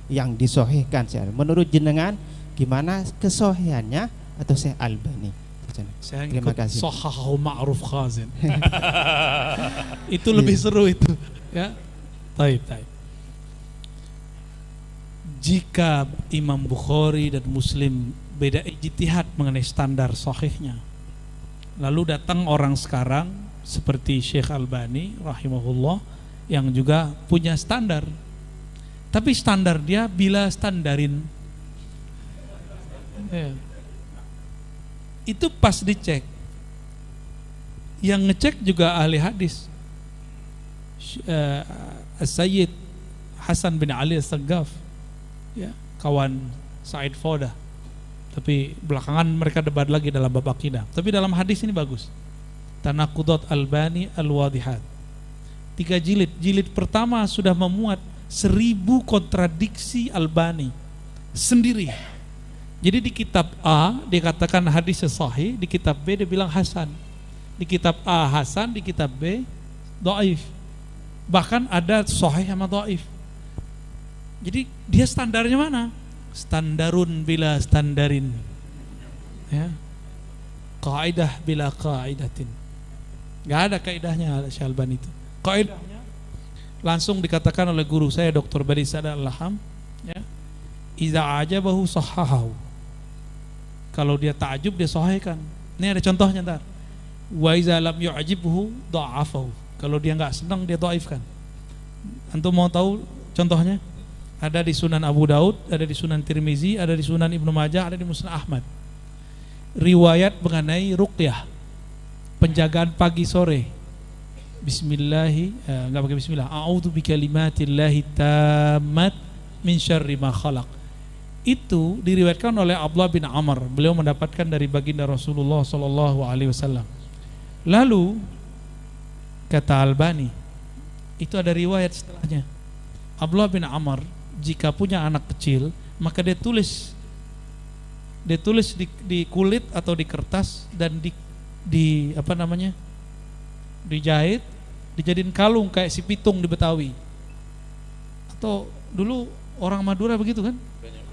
yang disohihkan. Menurut jenengan gimana kesohihannya atau Syekh Albani? Terima kasih. Sahahu Ma'ruf Khazin. Itu lebih seru itu, ya. Taib. Jika Imam Bukhari dan Muslim beda ijtihad mengenai standar sahihnya, lalu datang orang sekarang seperti Syekh Albani rahimahullah yang juga punya standar, tapi standar dia bila standarin, ya. Itu pas dicek, yang ngecek juga ahli hadis, Sayyid Hasan bin Ali As-Saggaf, ya, kawan Said Foda. Tapi belakangan mereka debat lagi dalam bab akidah. Tapi dalam hadis ini bagus. Tanaqudat Albani Al-Wadihat, 3 jilid. Jilid pertama sudah memuat 1000 kontradiksi Albani sendiri. Jadi di kitab A dikatakan hadis sahih, di kitab B dia bilang hasan, di kitab A hasan, di kitab B dhaif. Bahkan ada sahih sama dhaif. Jadi dia standarnya mana? Standarun bila standarin, ya. Kaidah bila kaidatin. Gak ada kaidahnya Syalban itu. Kaidahnya langsung dikatakan oleh guru saya Dr. Badi Sadar Al-Laham, ya. Iza ajabahu sahahahu. Kalau dia takjub dia sahihkan. Ini ada contohnya ntar. Wa iza lam yu'jibhu dha'afahu. Kalau dia enggak senang dia dhaifkan. Antum mau tahu contohnya? Ada di Sunan Abu Daud, ada di Sunan Tirmizi, ada di Sunan Ibnu Majah, ada di Musnad Ahmad. Riwayat mengenai ruqyah, penjagaan pagi sore. Enggak pakai bismillah. A'udzu bikalimatillahi tammat min syarri ma khalaq. Itu diriwayatkan oleh Abdullah bin Amr. Beliau mendapatkan dari baginda Rasulullah sallallahu alaihi wasallam. Lalu kata Albani, itu ada riwayat setelahnya. Abdullah bin Amr jika punya anak kecil, maka dia tulis di kulit atau di kertas dan di apa namanya? Dijahit, dijadiin kalung kayak si pitung di Betawi. Atau dulu orang Madura begitu kan? Banyak.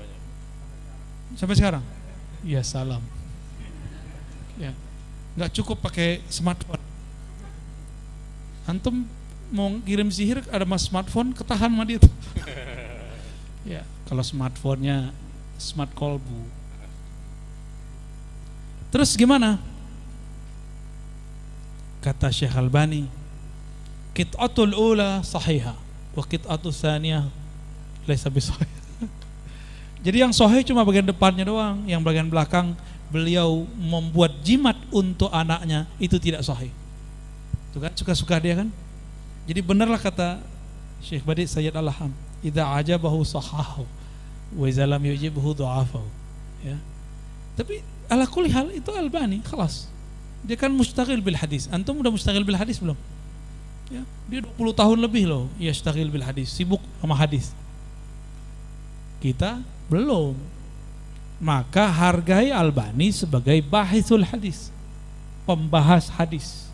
Sampai sekarang? Ya salam. Ya, nggak cukup pakai smartphone. Antum mau kirim sihir ada mas smartphone ketahan sama dia tuh. Ya, kalau smartphone-nya smart kolbu. Terus gimana? Kata Syekh Albani, qit'atul ula sahihah wa qit'atul tsaniyah laisa bisahih. Jadi yang sahih cuma bagian depannya doang, yang bagian belakang beliau membuat jimat untuk anaknya itu tidak sahih. Itu kan suka-suka dia kan? Jadi benarlah kata Syekh Badi Sayyid Al-Laham, idza ajabahu sahahu wa idza lam yujibhu dha'afahu. Ya. Tapi ala kulli hal itu Albani khalas. Dia kan mustaghil bil hadis. Antum udah mustaghil bil hadis belum? Ya, dia 20 tahun lebih loh ya mustaghil bil hadis, sibuk sama hadis. Kita belum. Maka hargai Albani sebagai bahithul hadis, pembahas hadis.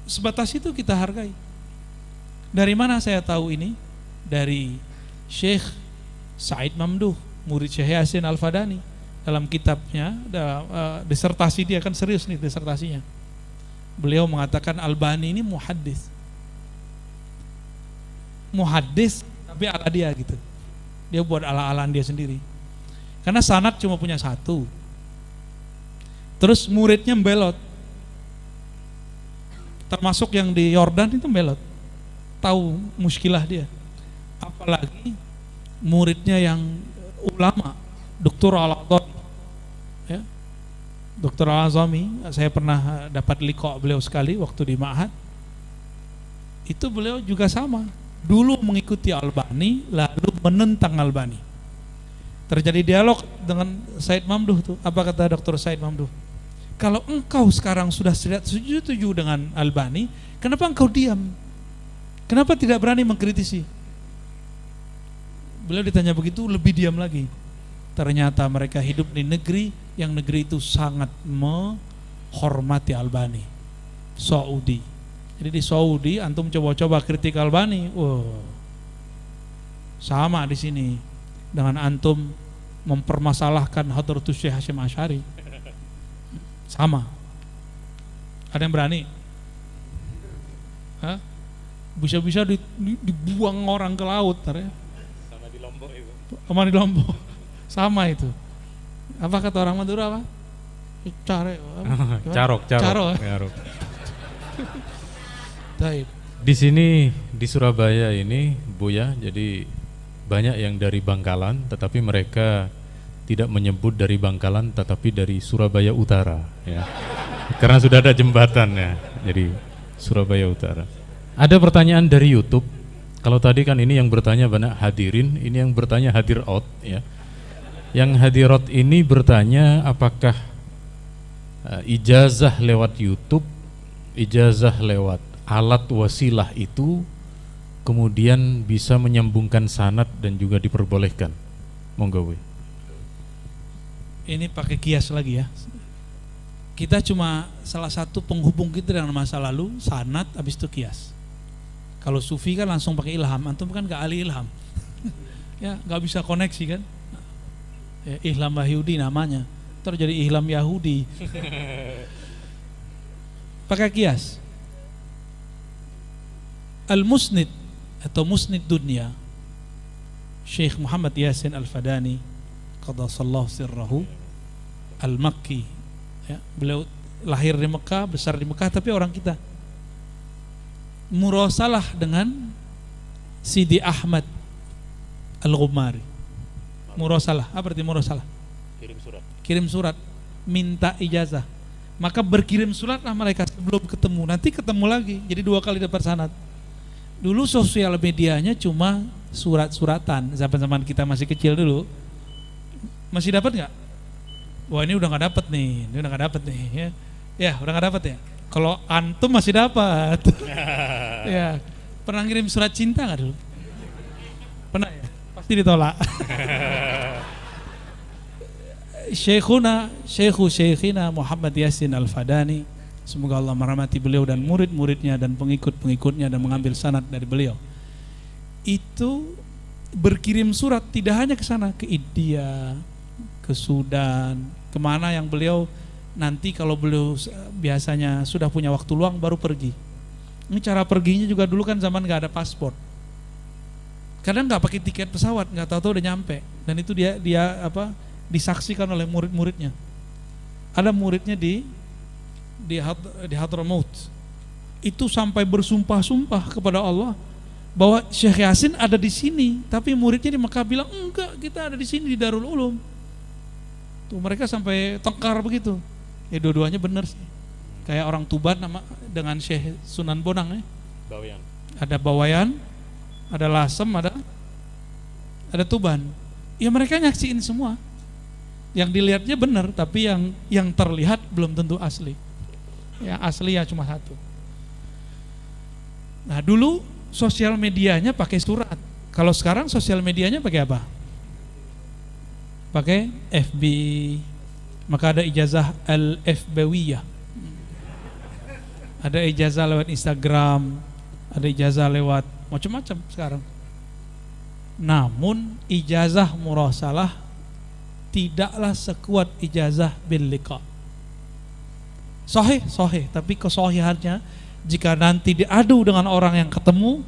Sebatas itu kita hargai. Dari mana saya tahu ini? Dari Syekh Said Mamduh, murid Syekh Yasin Al-Fadani. dalam kitabnya, dalam disertasi dia, kan serius nih disertasinya. Beliau mengatakan Albani ini muhaddis tapi ala dia gitu. Dia buat ala-alaan dia sendiri. Karena sanad cuma punya satu. Terus muridnya belot. Termasuk yang di Yordan itu belot. Tahu muskilah dia. Apalagi muridnya yang ulama, Dr. Al-Azami. Ya. Dr. Al-Azami, saya pernah dapat liqa beliau sekali waktu di Ma'had. Itu beliau juga sama. Dulu mengikuti Albani, lalu menentang Albani. Terjadi dialog dengan Said Mamduh tuh. Apa kata Dr. Said Mamduh? Kalau engkau sekarang sudah setuju dengan Albani, kenapa engkau diam? Kenapa tidak berani mengkritisi? Beliau ditanya begitu, lebih diam lagi. Ternyata mereka hidup di negeri yang negeri itu sangat menghormati Albani. Saudi. Jadi di Saudi antum coba-coba kritik Albani, sama di sini dengan antum mempermasalahkan Hadratus Syekh Hasyim Asy'ari. Sama. Ada yang berani? Hah? Bisa-bisa dibuang orang ke laut, ya. Sama di Lombok itu. Sama di Lombok. Sama itu. Apa kata orang Madura apa? Carok. Baik. Di sini di Surabaya ini Buya, jadi banyak yang dari Bangkalan, tetapi mereka tidak menyebut dari Bangkalan, tetapi dari Surabaya Utara, ya. Karena sudah ada jembatannya, jadi Surabaya Utara. Ada pertanyaan dari YouTube. Kalau tadi kan ini yang bertanya banyak hadirin, ini yang bertanya hadirat, ya. Yang hadirat ini bertanya apakah ijazah lewat YouTube, ijazah lewat alat wasilah itu kemudian bisa menyambungkan sanad dan juga diperbolehkan. Monggo. Ini pakai kias lagi ya. Kita cuma salah satu penghubung kita dengan masa lalu, sanad, habis itu kias. Kalau sufi kan langsung pakai ilham, antum kan gak ahli ilham. Ya, gak bisa koneksi kan. Ya, Ihlam Yahudi namanya, terjadi Ihlam Yahudi. Pakai kias. Al-Musnid atau Musnid Dunia, Syekh Muhammad Yasin Al-Fadani qaddasallahu sirrahu, Al-Makki, ya, beliau lahir di Mekah, besar di Mekah, tapi orang kita. Murasalah dengan Sidi Ahmad Al-Ghumari. Murasalah, apa arti murasalah? Kirim surat, minta ijazah. Maka berkirim suratlah mereka sebelum ketemu, nanti ketemu lagi, jadi 2 kali dapat sanad. Dulu sosial medianya cuma surat-suratan, zaman-zaman kita masih kecil dulu. Masih dapat nggak? Wah, ini udah nggak dapat nih, ya. Ya, udah nggak dapat ya. Kalau antum masih dapat. Ya, pernah ngirim surat cinta nggak dulu? Pernah ya? Pasti ditolak. Syekhina Muhammad Yasin Al-Fadani, semoga Allah merahmati beliau dan murid-muridnya dan pengikut-pengikutnya dan mengambil sanad dari beliau. Itu berkirim surat tidak hanya ke sana, ke India, ke Sudan, kemana yang beliau nanti kalau beliau biasanya sudah punya waktu luang baru pergi. Ini cara perginya juga dulu kan zaman nggak ada paspor. Kadang nggak pakai tiket pesawat, nggak tahu-tahu udah nyampe. Dan itu dia disaksikan oleh murid-muridnya. Ada muridnya di Hadramaut. Itu sampai bersumpah-sumpah kepada Allah bahwa Syekh Yasin ada di sini, tapi muridnya di Mekah bilang enggak, kita ada di sini di Darul Ulum. Tuh mereka sampai tengkar begitu. Ya dua-duanya benar sih. Kayak orang Tuban dengan Syekh Sunan Bonang ya. Bawayan. Ada Bawayan, ada Lasem, ada Tuban. Ya mereka nyaksiin semua. Yang dilihatnya benar, tapi yang terlihat belum tentu asli. Yang asli ya cuma satu. Nah dulu sosial medianya pakai surat. Kalau sekarang sosial medianya pakai apa? Pakai FB. Maka ada ijazah al-FBwiyah. Ada ijazah lewat Instagram, ada ijazah lewat macam-macam sekarang. Namun ijazah murasalah tidaklah sekuat ijazah bil liqa. Sahih, tapi kesahihannya jika nanti diadu dengan orang yang ketemu,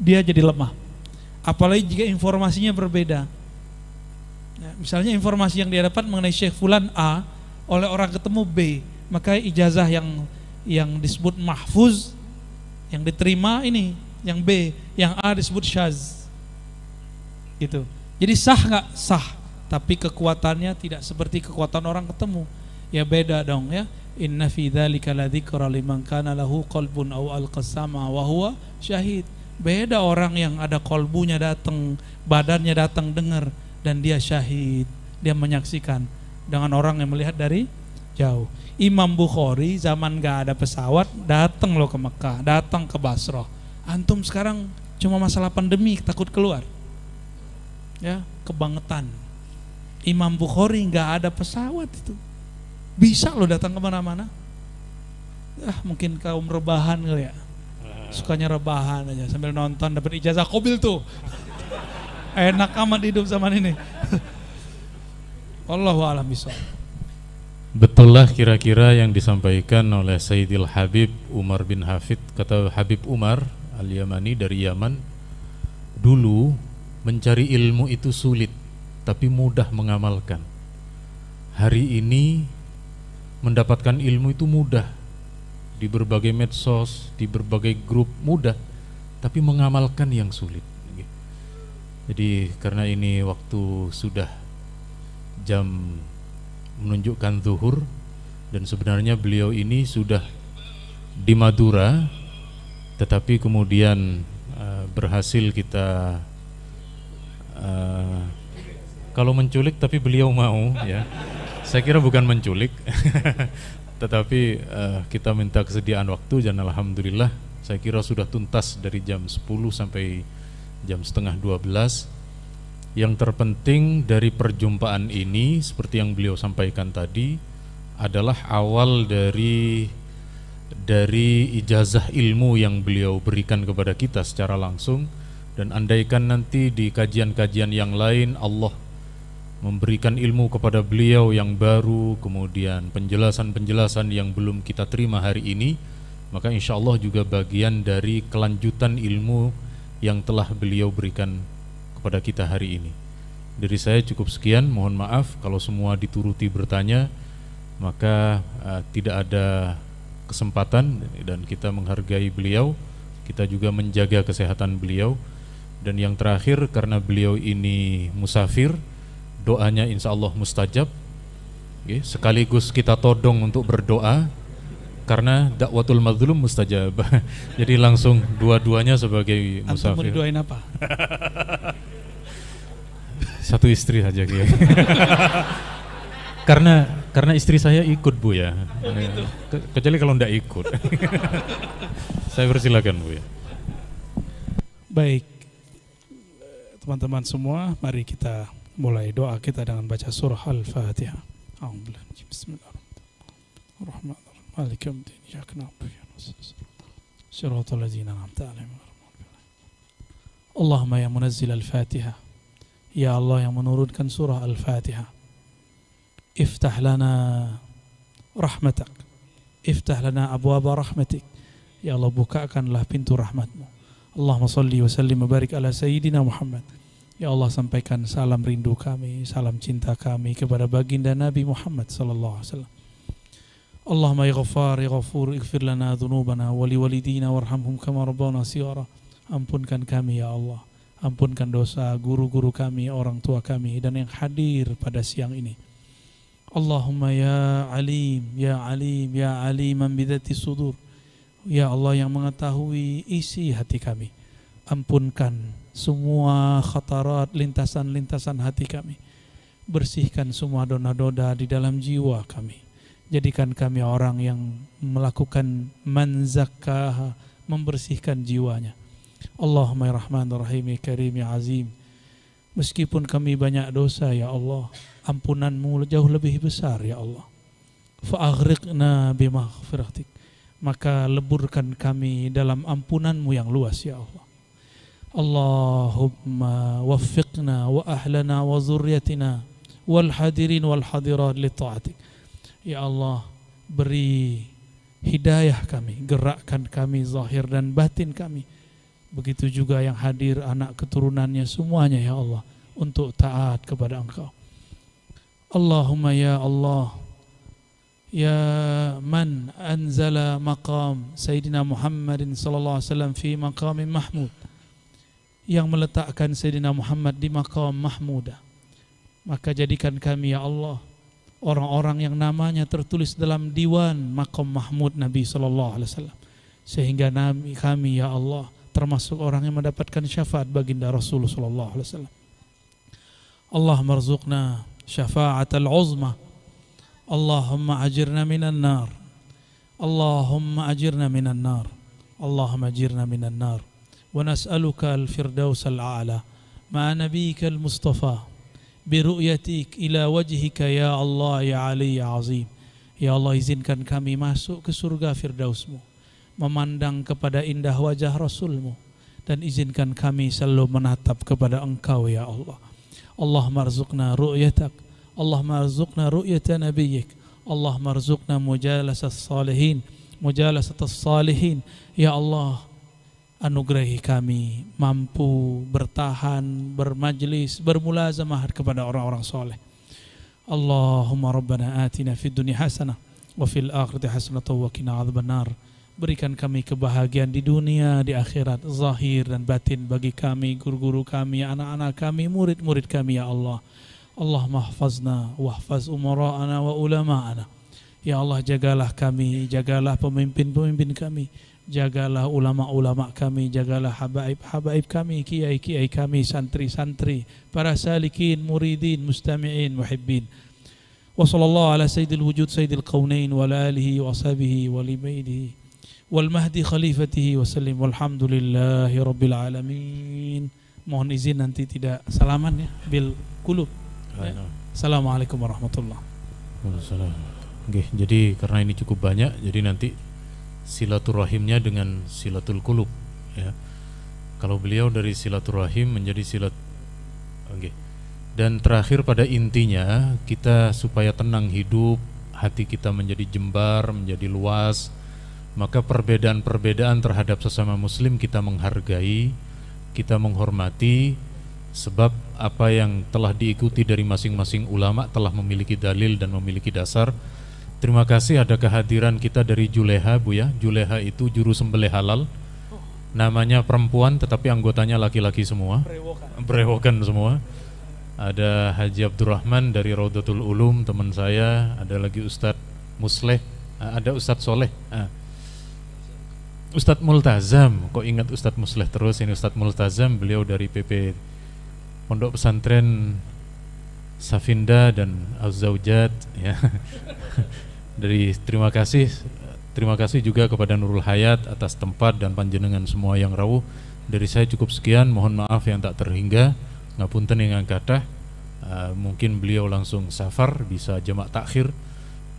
dia jadi lemah. Apalagi jika informasinya berbeda. Ya, misalnya informasi yang dia dapat mengenai Syekh Fulan A oleh orang ketemu B, maka ijazah yang disebut mahfuz, yang diterima ini yang B, yang A disebut syaz. Gitu. Jadi sah nggak? Sah, tapi kekuatannya tidak seperti kekuatan orang ketemu. Ya beda dong ya. Inna fi dzalika ladzikra liman kana lahu qalbun aw alqasama wa huwa syahid. Beda orang yang ada kolbunya datang, badannya datang dengar dan dia syahid, dia menyaksikan, dengan orang yang melihat dari jauh. Imam Bukhari zaman gak ada pesawat datang loh ke Mekah, datang ke Basrah. Antum sekarang cuma masalah pandemi takut keluar. Ya, kebangetan. Imam Bukhari gak ada pesawat itu. Bisa loh datang kemana-mana. Mungkin kaum rebahan kali ya. Sukanya rebahan aja sambil nonton dapat ijazah qabil tuh. Enak amat hidup zaman ini. Wallahu a'lam bishawab. Betullah kira-kira yang disampaikan oleh Sayyidil Habib Umar bin Hafid. Kata Habib Umar Al-Yamani dari Yaman, dulu mencari ilmu itu sulit tapi mudah mengamalkan. Hari ini mendapatkan ilmu itu mudah, di berbagai medsos, di berbagai grup mudah, tapi mengamalkan yang sulit. Jadi karena ini waktu sudah jam menunjukkan zuhur, dan sebenarnya beliau ini sudah di Madura, tetapi kemudian berhasil kita kalau menculik, tapi beliau mau ya. Saya kira bukan menculik. Tetapi kita minta kesediaan waktu, dan alhamdulillah saya kira sudah tuntas dari jam 10 sampai jam setengah 12. Yang terpenting dari perjumpaan ini, seperti yang beliau sampaikan tadi, adalah awal dari ijazah ilmu yang beliau berikan kepada kita secara langsung. Dan andaikan nanti di kajian-kajian yang lain Allah memberikan ilmu kepada beliau yang baru, kemudian penjelasan-penjelasan yang belum kita terima hari ini, maka insya Allah juga bagian dari kelanjutan ilmu yang telah beliau berikan kepada kita hari ini. Dari saya cukup sekian, mohon maaf kalau semua dituruti bertanya, maka tidak ada kesempatan, dan kita menghargai beliau, kita juga menjaga kesehatan beliau. Dan yang terakhir, karena beliau ini musafir, doanya insya Allah mustajab. Sekaligus kita todong untuk berdoa, karena dakwatul mazlum mustajab. Jadi langsung dua-duanya sebagai musafir. Antum mau didoain apa? Satu istri saja karena istri saya ikut, Bu ya. Kecuali kalau tidak ikut. Saya persilakan, Bu ya. Baik, teman-teman semua, mari kita mulai doa kita dengan baca surah Al-Fatihah. Bismillahirrahmanirrahim. Maliki yaumiddin. Iyyaka na'budu wa iyyaka nasta'in. Shiratal ladzina an'amta 'alaihim. Allahumma ya munazzil Al-Fatihah. Ya Allah yang menurunkan surah Al-Fatihah. Iftah lana rahmatak. Iftah lana abwaba rahmatik. Ya Allah, bukakanlah pintu rahmatmu. Allahumma salli wa sallim wa barik ala Sayyidina Muhammad. Ya Allah, sampaikan salam rindu kami, salam cinta kami kepada baginda Nabi Muhammad sallallahu alaihi wasallam. Allahumma ya Ghaffar ya Ghafur, ighfir lana dhunubana wa liwalidina warhamhum kama rabbana shighara. Ampunkan kami ya Allah, ampunkan dosa guru-guru kami, orang tua kami, dan yang hadir pada siang ini. Allahumma ya alim, ya alim, ya aliman bidhati sudur. Ya Allah yang mengetahui isi hati kami, ampunkan semua khatarat, lintasan-lintasan hati kami. Bersihkan semua dosa-dosa di dalam jiwa kami. Jadikan kami orang yang melakukan man zakkaha, membersihkan jiwanya. Allahumma ya Rahman ya Rahim ya Karim ya Azim. Meskipun kami banyak dosa ya Allah, ampunanmu jauh lebih besar ya Allah. Fa'aghriqna bimaghfiratik, maka leburkan kami dalam ampunanmu yang luas ya Allah. Allahumma waffiqna wa ahlana wa zurriyatina wal hadirin wal hadirat li ta'atik. Ya Allah, beri hidayah kami, gerakkan kami zahir dan batin kami. Begitu juga yang hadir, anak keturunannya semuanya ya Allah, untuk taat kepada Engkau. Allahumma ya Allah, ya man anzala maqam Sayyidina Muhammadin sallallahu alaihi wasallam fi maqamin mahmud, yang meletakkan Sayyidina Muhammad di maqam mahmudah, maka jadikan kami ya Allah orang-orang yang namanya tertulis dalam diwan maqam mahmud Nabi sallallahu alaihi wasallam, sehingga kami ya Allah termasuk orang yang mendapatkan syafaat baginda Rasulullah sallallahu alaihi wasallam. Allah marzuqna syafa'atal uzma. Allahumma ajirna minan nar. Allahumma ajirna minan nar. Allahumma ajirna minan nar. Wa nas'aluka al-firdaus al-a'la ma'a nabiyyika al-mustafa bi ru'yatik ila wajhika ya Allah ya Ali ya Azim. Ya Allah, izinkan kami masuk ke surga firdausmu, memandang kepada indah wajah Rasulmu, dan izinkan kami selalu menatap kepada Engkau ya Allah. Allah marzuqna ru'yatak, Allah marzuqna ru'yata nabiyyik, Allah marzuqna mujalasas salihin, mujalasatas salihin. Ya Allah, anugerahi kami mampu bertahan, bermajlis, bermulazamah kepada orang-orang soleh. Allahumma rabbana atina fid dunya hasanah wa fil akhirati hasanah wa qina adzabannar. Berikan kami kebahagiaan di dunia, di akhirat, zahir dan batin bagi kami, guru-guru kami, anak-anak kami, murid-murid kami ya Allah. Allahumma hafazna wahfaz umara'ana wa ulama'ana. Ya Allah, jagalah kami, jagalah pemimpin-pemimpin kami, jagalah ulama-ulama kami, jagalah habaib-habaib kami, kiai-kiai kami, santri-santri, para salikin, muridin, mustami'in, muhibbin. Wa sallallahu ala sayyidil wujud sayyidil qawnain wa ala alihi wa ashabihi wa libaidihi wal mahdi khalifatihi wa sallim walhamdulillahi rabbil alamin. Mohon izin nanti tidak salaman ya bil qulub. Assalamualaikum warahmatullahi wabarakatuh. Oke, jadi karena ini cukup banyak, jadi nanti silaturahimnya dengan silatul qulub ya. Kalau beliau dari silaturahim menjadi silat. Oke. Dan terakhir pada intinya kita supaya tenang hidup, hati kita menjadi jembar, menjadi luas, maka perbedaan-perbedaan terhadap sesama muslim kita menghargai, kita menghormati, sebab apa yang telah diikuti dari masing-masing ulama telah memiliki dalil dan memiliki dasar. Terima kasih ada kehadiran kita dari Juleha, Bu ya. Juleha itu juru sembelih halal. Namanya perempuan tetapi anggotanya laki-laki semua. Brewokan semua. Ada Haji Abdurrahman dari Raudatul Ulum, teman saya. Ada lagi Ustadz Musleh, ada Ustadz Soleh. Ustadz Multazam, kok ingat Ustadz Musleh terus? Ini Ustadz Multazam, beliau dari PP Pondok Pesantren Safinda dan Az-Zaujat ya. Terima kasih juga kepada Nurul Hayat atas tempat dan panjenengan semua yang rawuh. Dari saya cukup sekian, mohon maaf yang tak terhingga, ngapunten yang kathah. Mungkin beliau langsung safar, bisa jamak takhir,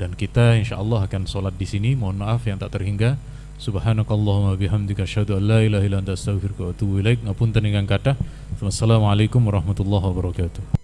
dan kita insyaallah akan sholat di sini. Mohon maaf yang tak terhingga. Subhanakallahumma bihamdika asyhadu an la ilaha illa anta astaghfiruka wa atubu ilaik. Ngapunten ingkang kathah. Wassalamualaikum warahmatullahi wabarakatuh.